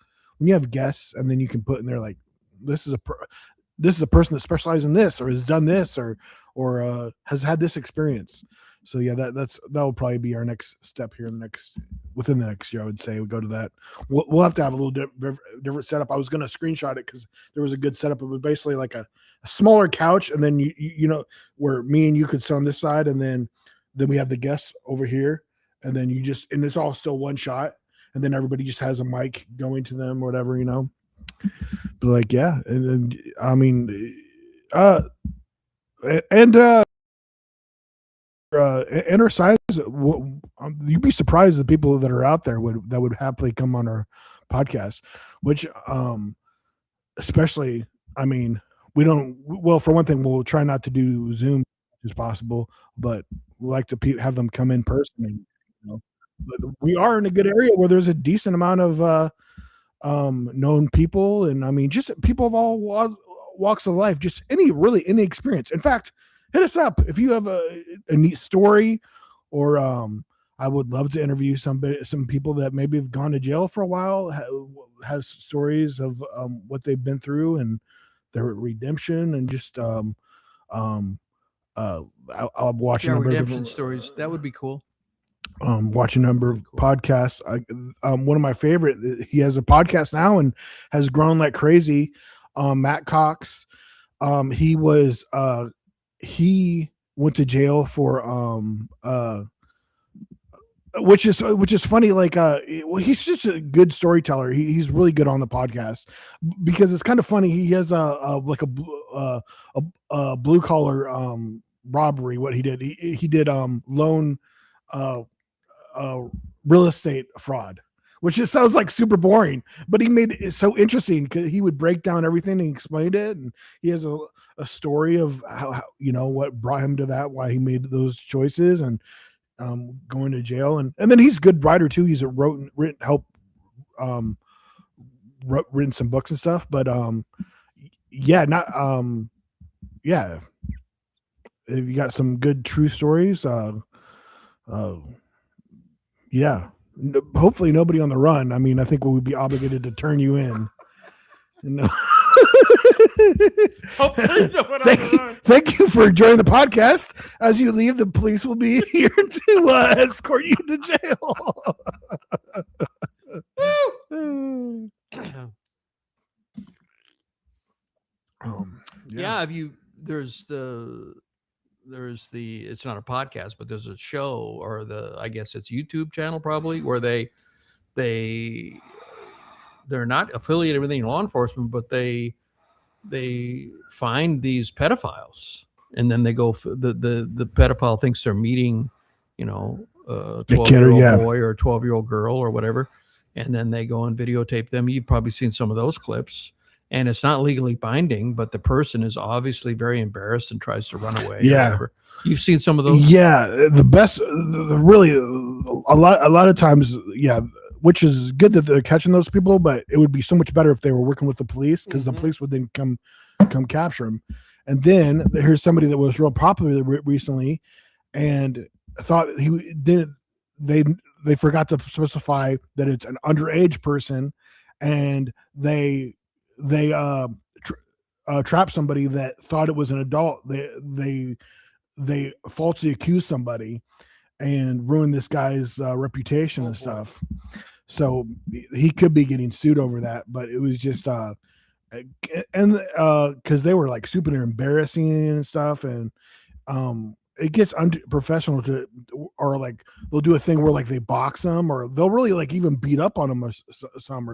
you have guests, and then you can put in there like this is a person that specializes in this or has done this or has had this experience. So yeah, that will probably be our next step here within the next year. I would say we go to that. We'll have to have a little different setup. I was going to screenshot it because there was a good setup. It was basically like a smaller couch, and then you know where me and you could sit on this side, and then we have the guests over here, and then and it's all still one shot, and then everybody just has a mic going to them or whatever, you know. But like yeah, and I mean, and our size, you'd be surprised the people that are out there would happily come on our podcast, which especially, I mean, for one thing, we'll try not to do Zoom as possible, but we like to have them come in person. And, you know, but we are in a good area where there's a decent amount of known people, and I mean, just people of all walks of life, just any experience. In fact, hit us up if you have a neat story, or I would love to interview some people that maybe have gone to jail for a while, have stories of what they've been through, and their redemption and just I'll watch a Yeah, number of redemption different stories. That would be cool. watch a number of podcasts. One of my favorite, he has a podcast now and has grown like crazy. Matt Cox. He went to jail for which is funny. Like well, he's just a good storyteller. He's really good on the podcast because it's kind of funny. He has a blue collar robbery. What he did, he did loan real estate fraud, which just sounds like super boring, but he made it so interesting because he would break down everything and explained it. And he has a story of how what brought him to that, why he made those choices and going to jail. And then he's a good writer too. He's written some books and stuff, but if you got some good true stories, hopefully nobody on the run. I mean, I think we would be obligated to turn you in. Hopefully thank you for joining the podcast. As you leave, the police will be here to escort you to jail. Yeah, there's the it's not a podcast, but there's a show, or I guess it's YouTube channel probably, where they're not affiliated with any law enforcement, but they find these pedophiles, and then they go the pedophile thinks they're meeting a 12-year-old boy or a 12-year-old girl or whatever, and then they go and videotape them. You've probably seen some of those clips. And it's not legally binding, but the person is obviously very embarrassed and tries to run away. Yeah. Or whatever. You've seen some of those? Yeah. The best, really, a lot of times, yeah, which is good that they're catching those people, but it would be so much better if they were working with the police, because the police would then come capture them. And then here's somebody that was real popular recently and thought he didn't, they forgot to specify that it's an underage person, and they trap somebody that thought it was an adult. They falsely accused somebody and ruined this guy's reputation and stuff. So he could be getting sued over that, but it was just because they were like super embarrassing and stuff, and it gets unprofessional or like they'll do a thing where like they box them, or they'll really like even beat up on them or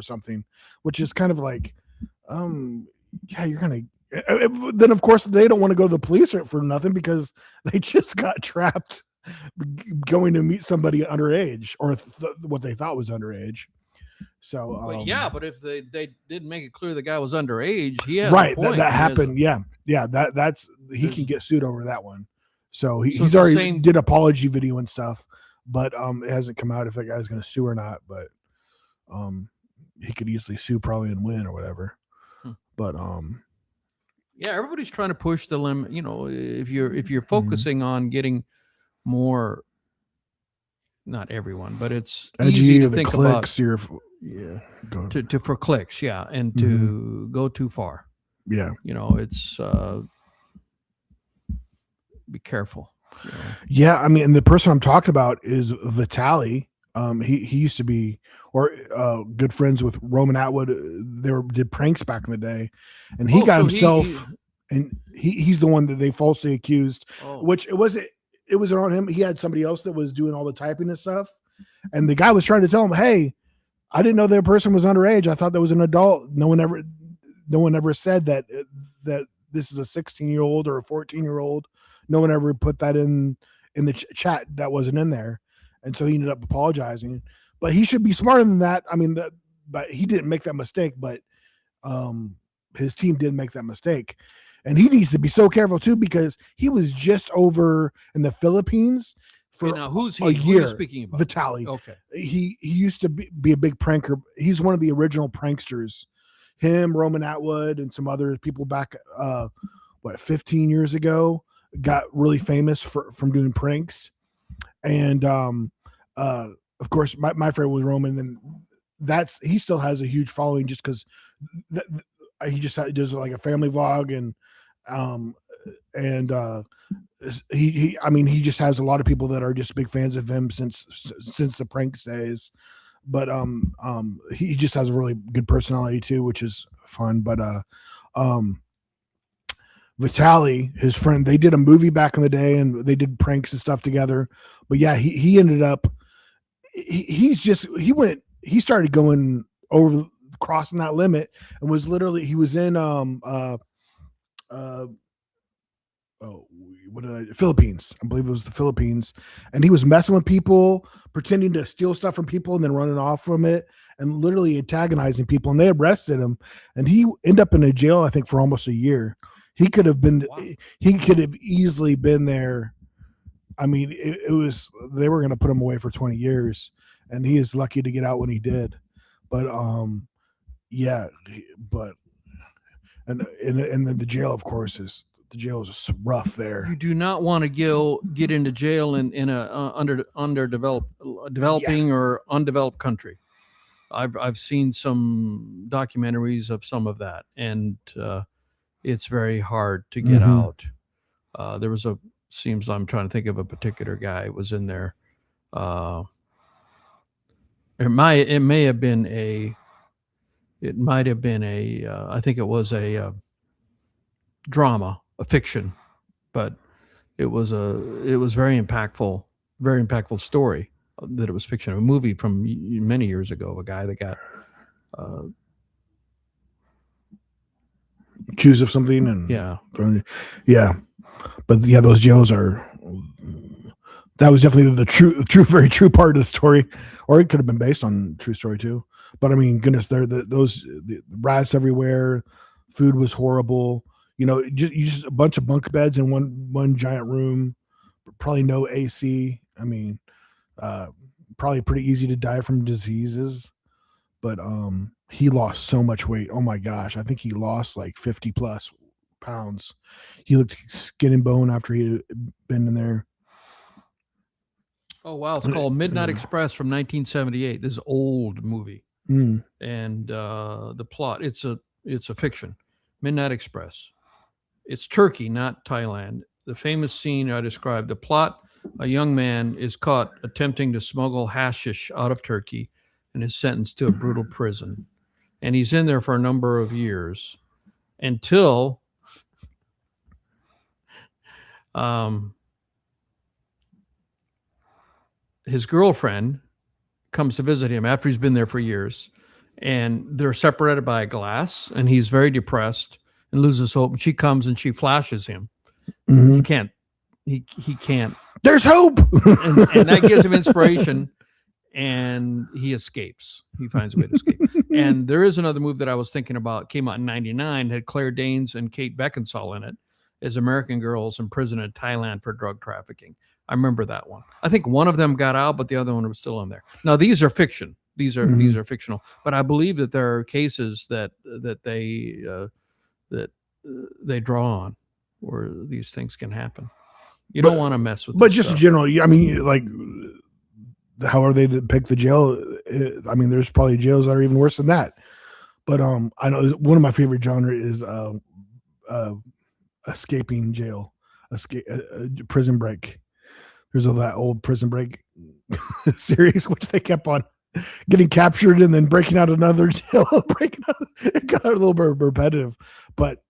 something, which is kind of like you're gonna then of course they don't want to go to the police for nothing because they just got trapped going to meet somebody underage, or what they thought was underage. So but if they didn't make it clear the guy was underage, right, that happened. That's he can get sued over that one. So he's already did apology video and stuff, but it hasn't come out if that guy's going to sue or not. But he could easily sue probably and win or whatever. But everybody's trying to push the limit. If you're focusing on getting more, not everyone, but it's easy to think about. For clicks, and to go too far. Yeah, it's be careful. Yeah, I mean, and the person I'm talking about is Vitaly. He used to be good friends with Roman Atwood. They did pranks back in the day, and he got himself, and he's the one that they falsely accused. Which it wasn't on him. He had somebody else that was doing all the typing and stuff, and the guy was trying to tell him, "Hey, I didn't know that person was underage. I thought that was an adult. No one ever said that this is a 16-year-old or a 14-year-old. No one ever put that in the chat. That wasn't in there." And so he ended up apologizing, but he should be smarter than that. I mean, but he didn't make that mistake, but his team did make that mistake, and he needs to be so careful too, because he was just over in the Philippines for who's he? a year. Who are you speaking about? Vitaly. Okay. He used to be a big pranker. He's one of the original pranksters. Him, Roman Atwood, and some other people back 15 years ago got really famous from doing pranks. And of course my friend was Roman, and he still has a huge following just because he just does like a family vlog, um and I mean, he just has a lot of people that are just big fans of him since the pranks days. But he just has a really good personality too, which is fun. But um Vitali, his friend, they did a movie back in the day and they did pranks and stuff together. But yeah, he ended up he started going over crossing that limit and was literally he was in uh Philippines. I believe it was the Philippines, and he was messing with people, pretending to steal stuff from people, and then running off from it, and literally antagonizing people. And they arrested him, and he ended up in a jail, I think, for almost a year. He could have been, Wow. he could have easily been there. I mean, it was they were going to put him away for 20 years, and he is lucky to get out when he did. But yeah, but and then the jail, of course, is the jail is rough there. You do not want to get into jail in a developing or undeveloped country. I've seen some documentaries of some of that, and it's very hard to get out. There was seems I'm trying to think of a particular guy who was in there. It may have been a. It might have been a. I think it was a drama, a fiction, but it was very impactful story that it was fiction. A movie from many years ago, a guy that got accused of something, and yeah, but yeah, those jails are. That was definitely the very true part of the story, or it could have been based on a true story too. But I mean, goodness, the rats everywhere, food was horrible. You know, just a bunch of bunk beds in one giant room, probably no AC. I mean, probably pretty easy to die from diseases. But he lost so much weight. Oh my gosh, I think he lost like 50 plus pounds. He looked skin and bone after he had been in there. Oh wow! It's called Midnight Express from 1978. This old movie, and the plot it's a fiction. Midnight Express. It's Turkey, not Thailand. The famous scene I described. The plot: a young man is caught attempting to smuggle hashish out of Turkey, and is sentenced to a brutal prison, and he's in there for a number of years until his girlfriend comes to visit him after he's been there for years, and they're separated by a glass, and he's very depressed and loses hope. And she comes and she flashes him. He can't. There's hope, and that gives him inspiration, and he escapes. He finds a way to escape. And there is another movie that I was thinking about. Came out in '99. Had Claire Danes and Kate Beckinsale in it as American girls imprisoned in Thailand for drug trafficking. I remember that one. I think one of them got out, but the other one was still in there. Now these are fiction. These are fictional. But I believe that there are cases that they draw on where these things can happen. You don't want to mess with. But just in general, I mean, like, however they depict the jail, I mean, there's probably jails that are even worse than that. But I know one of my favorite genre is escaping jail, Prison Break. There's that old Prison Break series, which they kept on getting captured and then breaking out another jail, it got a little bit repetitive, but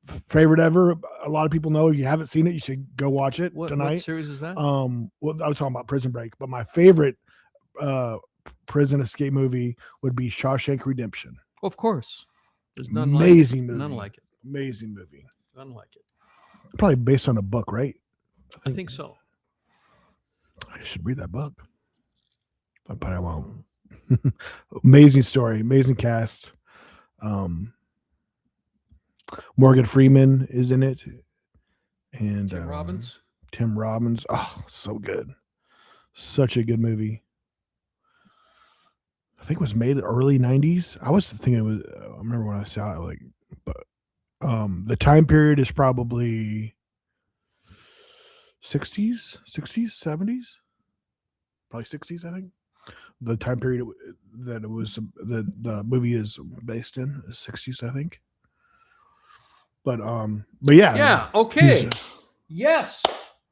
favorite ever. A lot of people know. If you haven't seen it, you should go watch it tonight. What series is that? Well, I was talking about Prison Break, but my favorite prison escape movie would be Shawshank Redemption. Of course, there's none amazing like it. movie. None like it. Amazing movie. None like it. Probably based on a book, right? I think so. I should read that book, but I won't. Amazing story, amazing cast. Morgan Freeman is in it, and Tim Robbins. Oh, so good, such a good movie. I think it was made in the early '90s. I was thinking it was. I remember when I saw it, like, but the time period is probably '60s, '70s, probably '60s. I think the time period that it was the movie is based in is '60s. I think. But yeah. Yeah. Okay. Yes.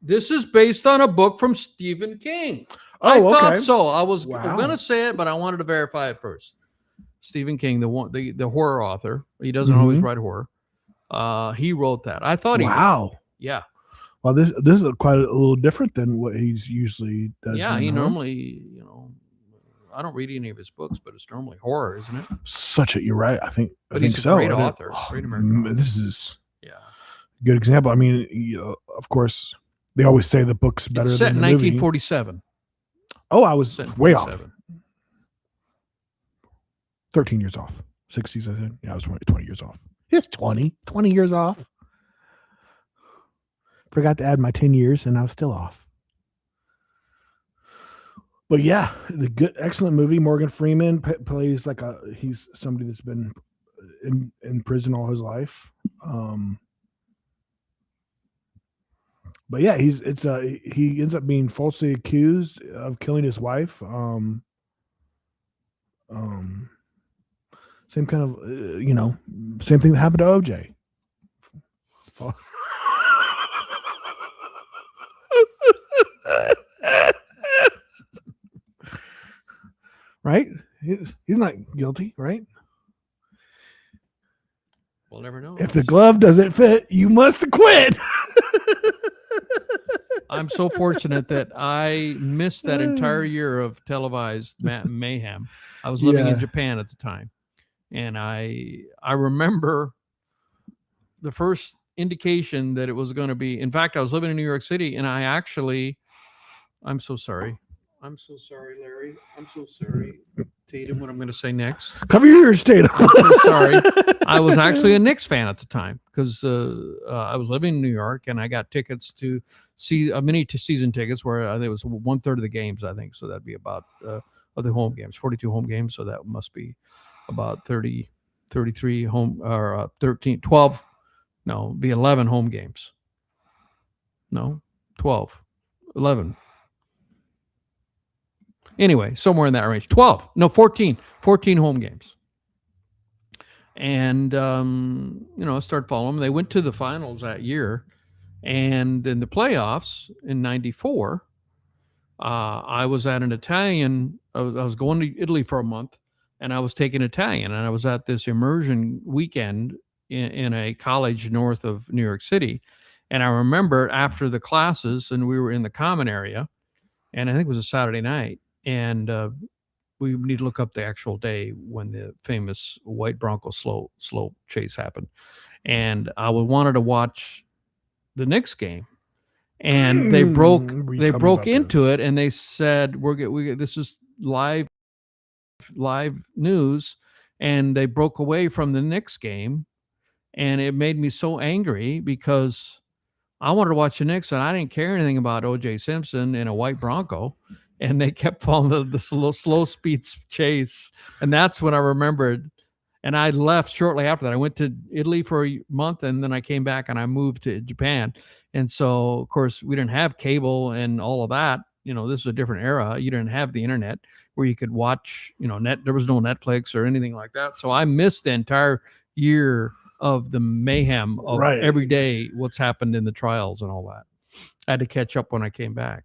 This is based on a book from Stephen King. I thought so. I was going to say it, but I wanted to verify it first. Stephen King, the horror author. He doesn't always write horror. He wrote that. I thought he did. Yeah. Well, this is quite a little different than what he's usually does. Yeah, he normally, I don't read any of his books, but it's normally horror, isn't it? You're right. I think he's so. A great author. Great American author. This is a good example. I mean, of course, they always say the book's better it's than set the in movie. 1947. Oh, I was way off. 13 years off. 60s, I said. Yeah, I was 20 years off. It's 20 years off. Forgot to add my 10 years, and I was still off. But yeah, excellent movie. Morgan Freeman plays like he's somebody that's been in prison all his life. But yeah, he ends up being falsely accused of killing his wife. Same kind of, same thing that happened to OJ. Right? He's not guilty, right? We'll never know. If the glove doesn't fit, you must quit. I'm so fortunate that I missed that entire year of televised mayhem. I was living in Japan at the time. And I remember the first indication that it was going to be. In fact, I was living in New York City, and I'm so sorry. I'm so sorry, Larry. I'm so sorry. Tatum, what I'm going to say next. Cover your ears, Tatum. I'm so sorry. I was actually a Knicks fan at the time because I was living in New York, and I got tickets to see mini season tickets where it was 1/3 of the games, I think. So that'd be about of the home games, 42 home games. So that must be about 33 home or 13, 12. No, it'd be 11 home games. No, 12, 11. Anyway, somewhere in that range. 14 home games. And, I started following them. They went to the finals that year. And in the playoffs in 94, I was at an Italian. I was going to Italy for a month, and I was taking Italian. And I was at this immersion weekend in a college north of New York City. And I remember after the classes, and we were in the common area, and I think it was a Saturday night. And we need to look up the actual day when the famous white Bronco slow chase happened. And I wanted to watch the Knicks game, and they broke into it, and they said this is live news, and they broke away from the Knicks game, and it made me so angry because I wanted to watch the Knicks, and I didn't care anything about O.J. Simpson in a white Bronco. And they kept following the slow speed chase. And that's when I remembered. And I left shortly after that. I went to Italy for a month, and then I came back and I moved to Japan. And so, of course, we didn't have cable and all of that. This is a different era. You didn't have the internet where you could watch, there was no Netflix or anything like that. So I missed the entire year of the mayhem of every day, what's happened in the trials and all that. I had to catch up when I came back.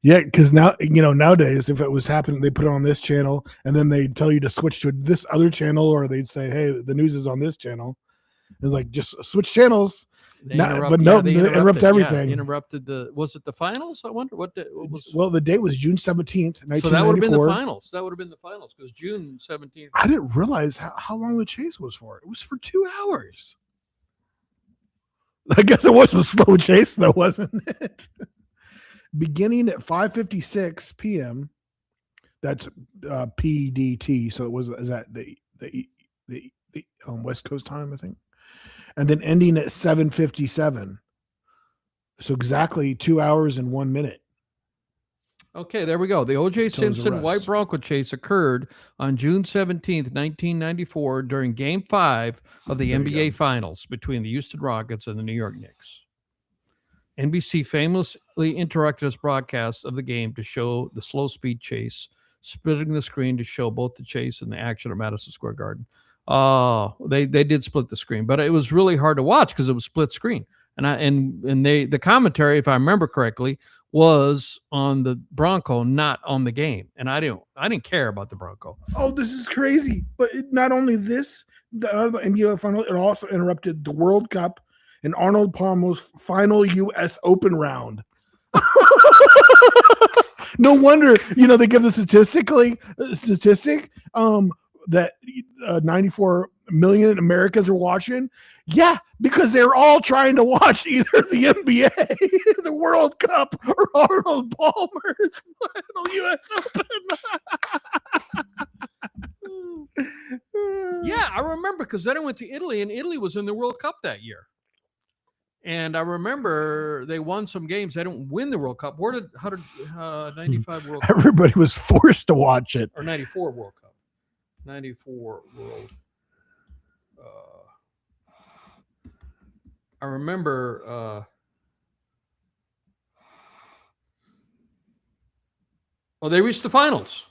Yeah, because now, nowadays, if it was happening, they put it on this channel, and then they tell you to switch to this other channel, or they'd say, hey, the news is on this channel. It's like, just switch channels. They interrupted everything. Interrupted was it the finals? I wonder what was. Well, the date was June 17th, 1994. So that would have been the finals. That would have been the finals because June 17th. I didn't realize how long the chase was for. It was for 2 hours. I guess it was a slow chase, though, wasn't it? Beginning at 5:56 p.m. That's PDT. So is that the West Coast time, I think, and then ending at 7:57. So exactly 2 hours and 1 minute. Okay, there we go. The O.J. Simpson white Bronco chase occurred on June 17th, 1994, during Game 5 of the NBA Finals between the Houston Rockets and the New York Knicks. NBC famously interrupted its broadcast of the game to show the slow speed chase, splitting the screen to show both the chase and the action at Madison Square Garden. They did split the screen, but it was really hard to watch because it was split screen. And the commentary, if I remember correctly, was on the Bronco, not on the game. And I didn't care about the Bronco. Oh, this is crazy. But not only this, the NBA final, it also interrupted the World Cup and Arnold Palmer's final U.S. Open round. No wonder, they give the statistic that 94 million Americans are watching. Yeah, because they're all trying to watch either the NBA, the World Cup, or Arnold Palmer's final U.S. Open. Yeah, I remember because then I went to Italy, and Italy was in the World Cup that year. And I remember they won some games. They didn't win the World Cup. Where did 95 World Cup? Everybody was forced to watch it. Or 94 World Cup. 94 World. I remember. They reached the finals.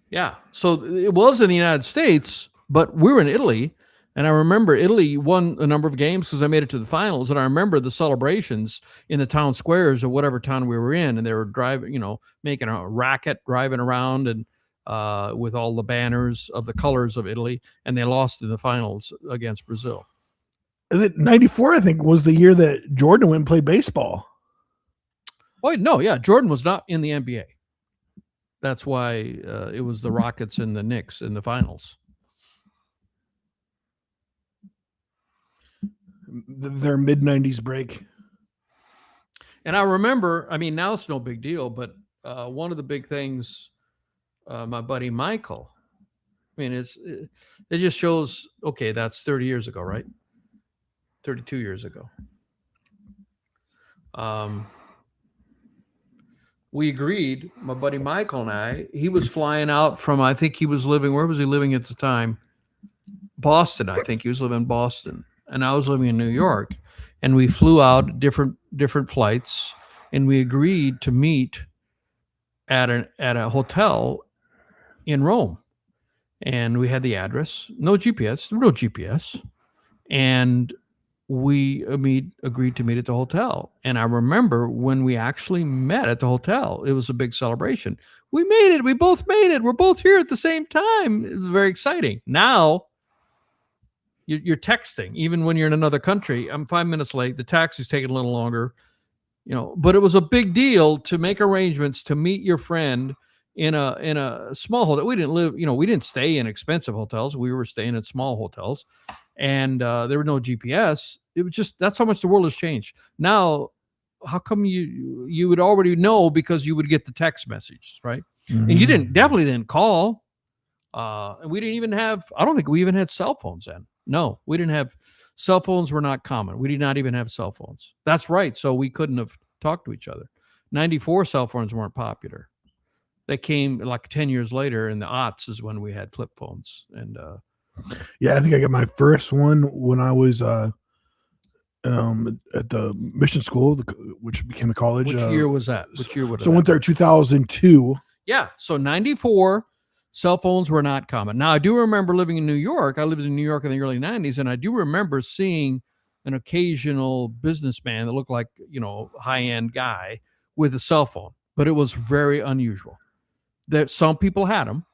Yeah. So it was in the United States, but we were in Italy. And I remember Italy won a number of games because I made it to the finals. And I remember the celebrations in the town squares of whatever town we were in. And they were driving, making a racket, driving around and with all the banners of the colors of Italy. And they lost in the finals against Brazil. 94, I think, was the year that Jordan went and played baseball. Oh, no. Yeah. Jordan was not in the NBA. That's why it was the Rockets and the Knicks in the finals. Their mid-90s break. And I remember, now it's no big deal, but one of the big things, my buddy Michael, it just shows, okay, that's 30 years ago, right? 32 years ago. We agreed, my buddy Michael and I, he was flying out from, I think he was living, where was he living at the time? Boston, I think he was living in Boston. And I was living in New York, and we flew out different flights, and we agreed to meet at a hotel in Rome, and we had the address, no GPS, and we agreed to meet at the hotel. And I remember when we actually met at the hotel, it was a big celebration. We made it. We both made it. We're both here at the same time. It was very exciting. Now, you're texting, even when you're in another country. I'm 5 minutes late. The taxi's taking a little longer, but it was a big deal to make arrangements to meet your friend in a small hotel. We didn't stay in expensive hotels. We were staying in small hotels, and there were no GPS. It was just, that's how much the world has changed. Now, how come you would already know because you would get the text message, right? Mm-hmm. And you definitely didn't call. And we didn't even have, I don't think we even had cell phones then. No, we didn't have, cell phones were not common. We did not even have cell phones. That's right. So we couldn't have talked to each other. 94 cell phones weren't popular. They came like 10 years later, in the aughts is when we had flip phones. And yeah, I think I got my first one when I was at the mission school, which became a college. Which year was that? Which year would so I went there 2002. Yeah, so 94. Cell phones were not common. Now, I do remember living in New York. I lived in New York in the early 90s, and I do remember seeing an occasional businessman that looked like, high-end guy with a cell phone, but it was very unusual. That some people had them,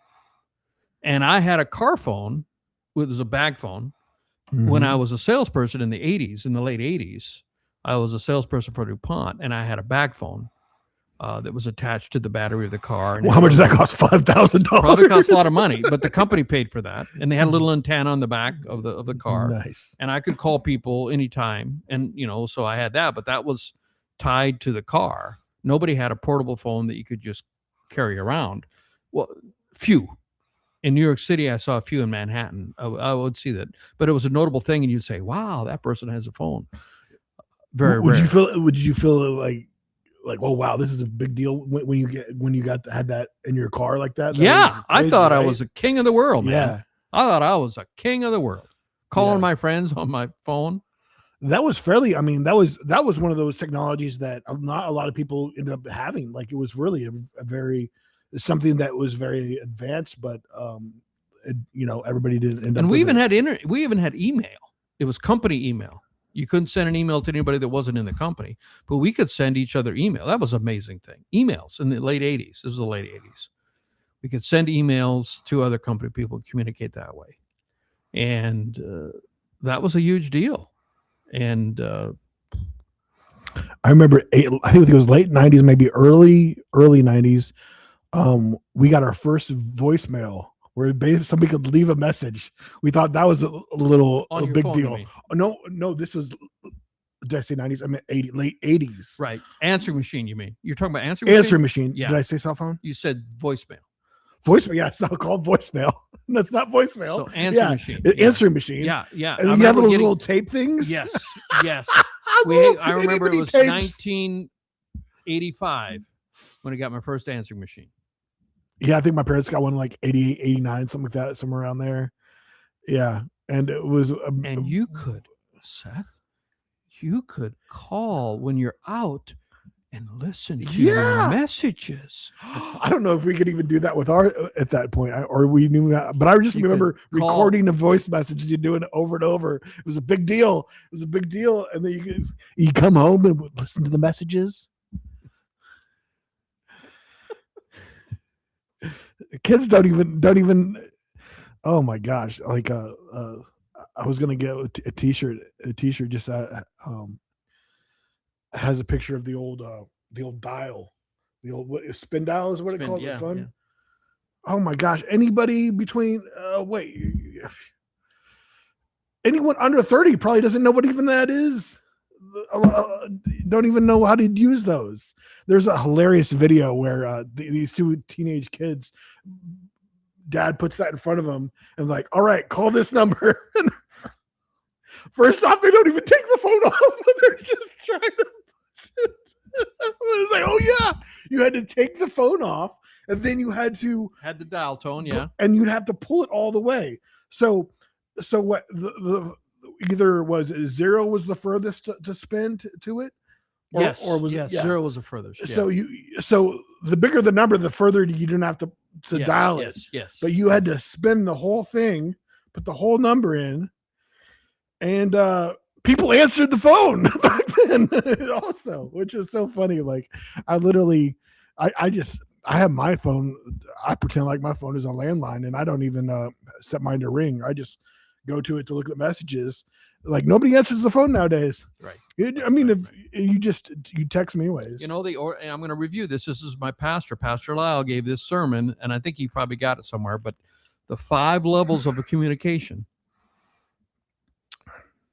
and I had a car phone, it was a bag phone, when I was a salesperson in the 80s, in the late 80s. I was a salesperson for DuPont, and I had a bag phone. That was attached to the battery of the car. And how much does that cost? $5,000. Probably cost a lot of money, but the company paid for that, and they had a little antenna on the back of the car. Nice. And I could call people anytime, and so I had that, but that was tied to the car. Nobody had a portable phone that you could just carry around. Well, few. In New York City, I saw a few in Manhattan. I would see that, but it was a notable thing, and you'd say, "Wow, that person has a phone." Very rare. Would you feel like, oh wow, this is a big deal when you had that in your car like that? Yeah, crazy, I thought, right? I was a king of the world, man. Yeah, I thought I was a king of the world. Calling my friends on my phone. That was fairly. That was one of those technologies that not a lot of people ended up having. Like, it was really a very something that was very advanced, but everybody didn't end up. And we with even it. had email. It was company email. You couldn't send an email to anybody that wasn't in the company, but we could send each other email. That was an amazing thing. Emails in the late 80s. This was the late 80s. We could send emails to other company people and communicate that way. And that was a huge deal. And I remember, I think it was late 90s, maybe early 90s. We got our first voicemail where somebody could leave a message. We thought that was a big phone, deal. No, this was, did I say 90s? I meant late 80s. Right. Answering machine, you mean? You're talking about answering machine? Answering machine. Yeah. Did I say cell phone? You said voicemail. Voicemail. Yeah, it's not called voicemail. That's not voicemail. So answering machine. Answering machine. Yeah. And you have those little tape things? Yes. I remember it was tapes. 1985 when I got my first answering machine. Yeah, I think my parents got one like 88, 89, something like that, somewhere around there. Yeah. And it was. And you could, Seth, call when you're out and listen to your messages. I don't know if we could even do that with at that point, or we knew that, but I just remember recording a voice message and doing it over and over. It was a big deal. And then you come home and listen to the messages. Kids don't even. Oh my gosh! Like I was gonna get a t-shirt. A t-shirt just has a picture of the old dial, the old spin dial is what it called. Yeah, fun. yeah. Oh my gosh! Anybody between anyone under 30 probably doesn't know what even that is. Don't even know how to use those. There's a hilarious video where these two teenage kids, dad puts that in front of them and like, all right, call this number. First off, they don't even take the phone off. They're just trying to. It's like, oh yeah, you had to take the phone off, and then you had the dial tone, yeah, and you'd have to pull it all the way. So what the either was 0 was the furthest to spin to it, or was it 0 was the furthest. Yeah. So the bigger the number, the further you didn't have to dial it. Yes. But you had to spin the whole thing, put the whole number in, and people answered the phone back then also, which is so funny. Like I have my phone. I pretend like my phone is a landline, and I don't even set mine to ring. I just go to it to look at messages. Like nobody answers the phone nowadays. Right. If you text me anyways. And I'm going to review this. This is my pastor. Pastor Lyle gave this sermon, and I think he probably got it somewhere, but the 5 levels of a communication.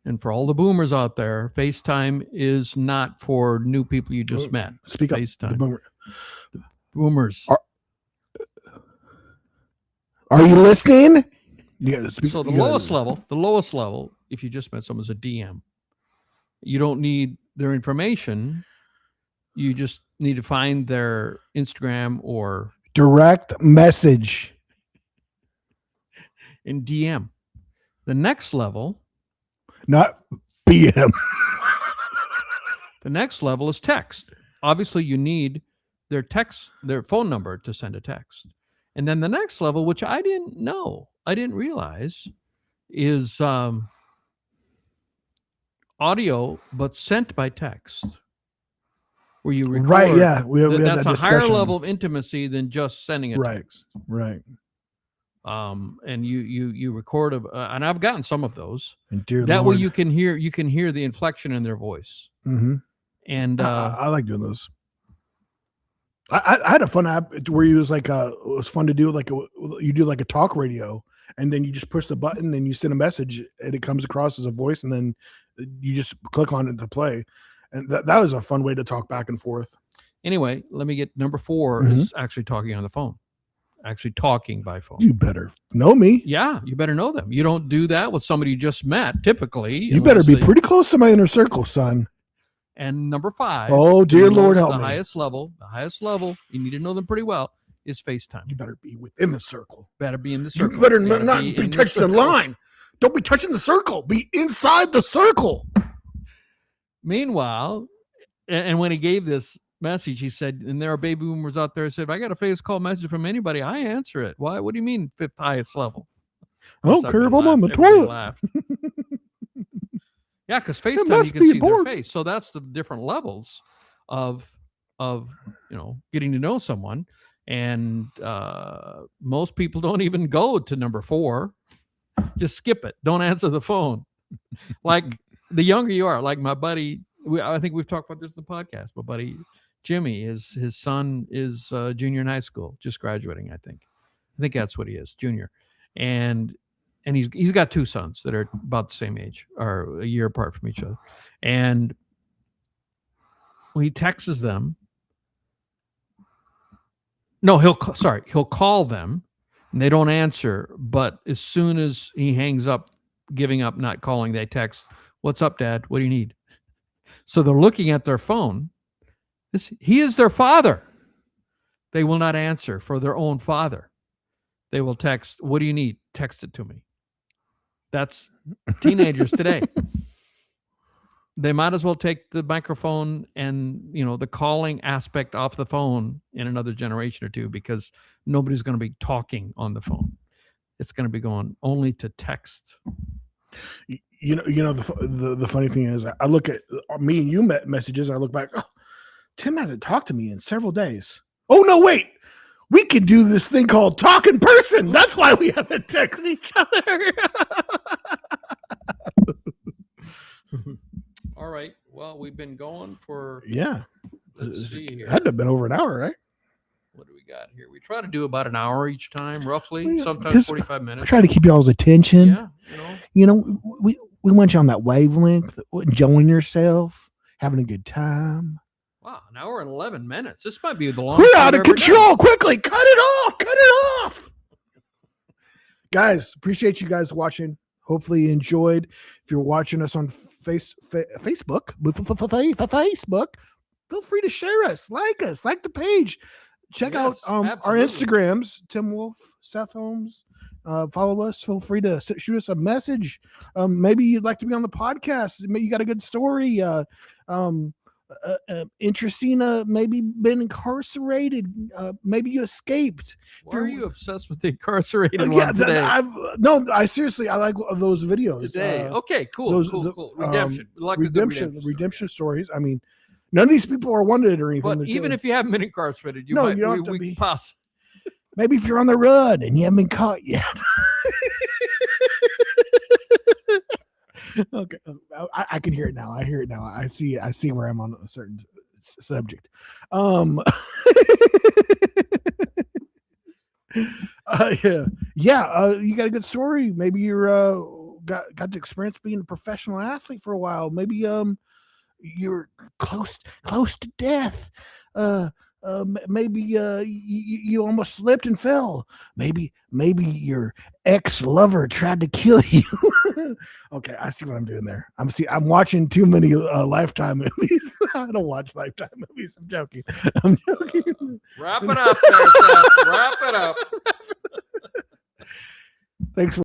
And for all the boomers out there, FaceTime is not for new people you just met. Speak up. FaceTime. The boomers. Are you listening? So the lowest level, if you just met someone, is a DM. You don't need their information. You just need to find their Instagram or direct message in DM. The next level, not BM. The next level is text. Obviously, you need their phone number to send a text. And then the next level, which I didn't realize, is audio, but sent by text. Where you record. Right, yeah. That's a higher level of intimacy than just sending a text. Right. And you record and I've gotten some of those. And dear that Lord. way you can hear the inflection in their voice. Mm-hmm. And I like doing those. I had a fun app where it was like it was fun to do you do like a talk radio, and then you just push the button and you send a message and it comes across as a voice, and then you just click on it to play. And that was a fun way to talk back and forth. Anyway, let me get number 4 is actually talking on the phone. Actually talking by phone. You better know me. Yeah, you better know them. You don't do that with somebody you just met, typically. You better be pretty close to my inner circle, son. And number 5. Oh, dear Lord, help me. The highest level, you need to know them pretty well, is FaceTime. You better be within the circle. Better be in the circle. You better not be touching the line. Don't be touching the circle. Be inside the circle. Meanwhile, and when he gave this message, he said, and there are baby boomers out there who said, if I got a face call message from anybody, I answer it. Why? What do you mean 5th highest level? I don't care if I'm on the Everybody toilet. laughed. Yeah, because It FaceTime, must you can be see their important. face. So that's the different levels of getting to know someone. And most people don't even go to number 4. Just skip it. Don't answer the phone. Like the younger you are, like my buddy, I think we've talked about this in the podcast. My buddy Jimmy, his son is junior in high school, just graduating. I think that's what he is, junior, and he's got 2 sons that are about the same age or a year apart from each other, and when he texts them, he'll call them, and they don't answer. But as soon as he hangs up, giving up, not calling, they text, "What's up, Dad? What do you need?" So they're looking at their phone. He is their father. They will not answer for their own father. They will text, "What do you need? Text it to me." That's teenagers today. They might as well take the microphone and the calling aspect off the phone in another generation or two, because nobody's going to be talking on the phone. It's going to be going only to text. The funny thing is, I look at me and you messages, and I look back. Oh, Tim hasn't talked to me in several days. Oh no, wait. We could do this thing called talk in person. That's why we have to text each other. All right. Well, we've been going for Let's see here. Had to have been over an hour, right? What do we got here? We try to do about an hour each time, roughly. Well, yeah, sometimes 45 minutes. I try to keep y'all's attention. Yeah, we want you on that wavelength, enjoying yourself, having a good time. Wow, an hour and 11 minutes. This might be the longest. We're out of control. Quickly, cut it off. Cut it off. Guys, appreciate you guys watching. Hopefully you enjoyed. If you're watching us on Facebook, feel free to share us, like the page. Check out our Instagrams, Tim Wolf, Seth Holmes. Follow us. Feel free to shoot us a message. Maybe you'd like to be on the podcast. Maybe you got a good story. Interesting. Maybe been incarcerated. Maybe you escaped. Why are you obsessed with the incarcerated one today? I seriously, I like those videos today. Okay, cool. Cool. Redemption stories. I mean, none of these people are wanted or anything. But even if you haven't been incarcerated, you don't have to be. Maybe if you're on the run and you haven't been caught yet. Okay, I can hear it now. I hear it now. I see where I'm on a certain subject. You got a good story. Maybe you're got to experience being a professional athlete for a while. Maybe you're close to death. Maybe you almost slipped and fell. Maybe your ex-lover tried to kill you. Okay, I see what I'm doing there. I'm watching too many Lifetime movies. I don't watch Lifetime movies. I'm joking. Wrap it up there, Seth. Wrap it up. Thanks for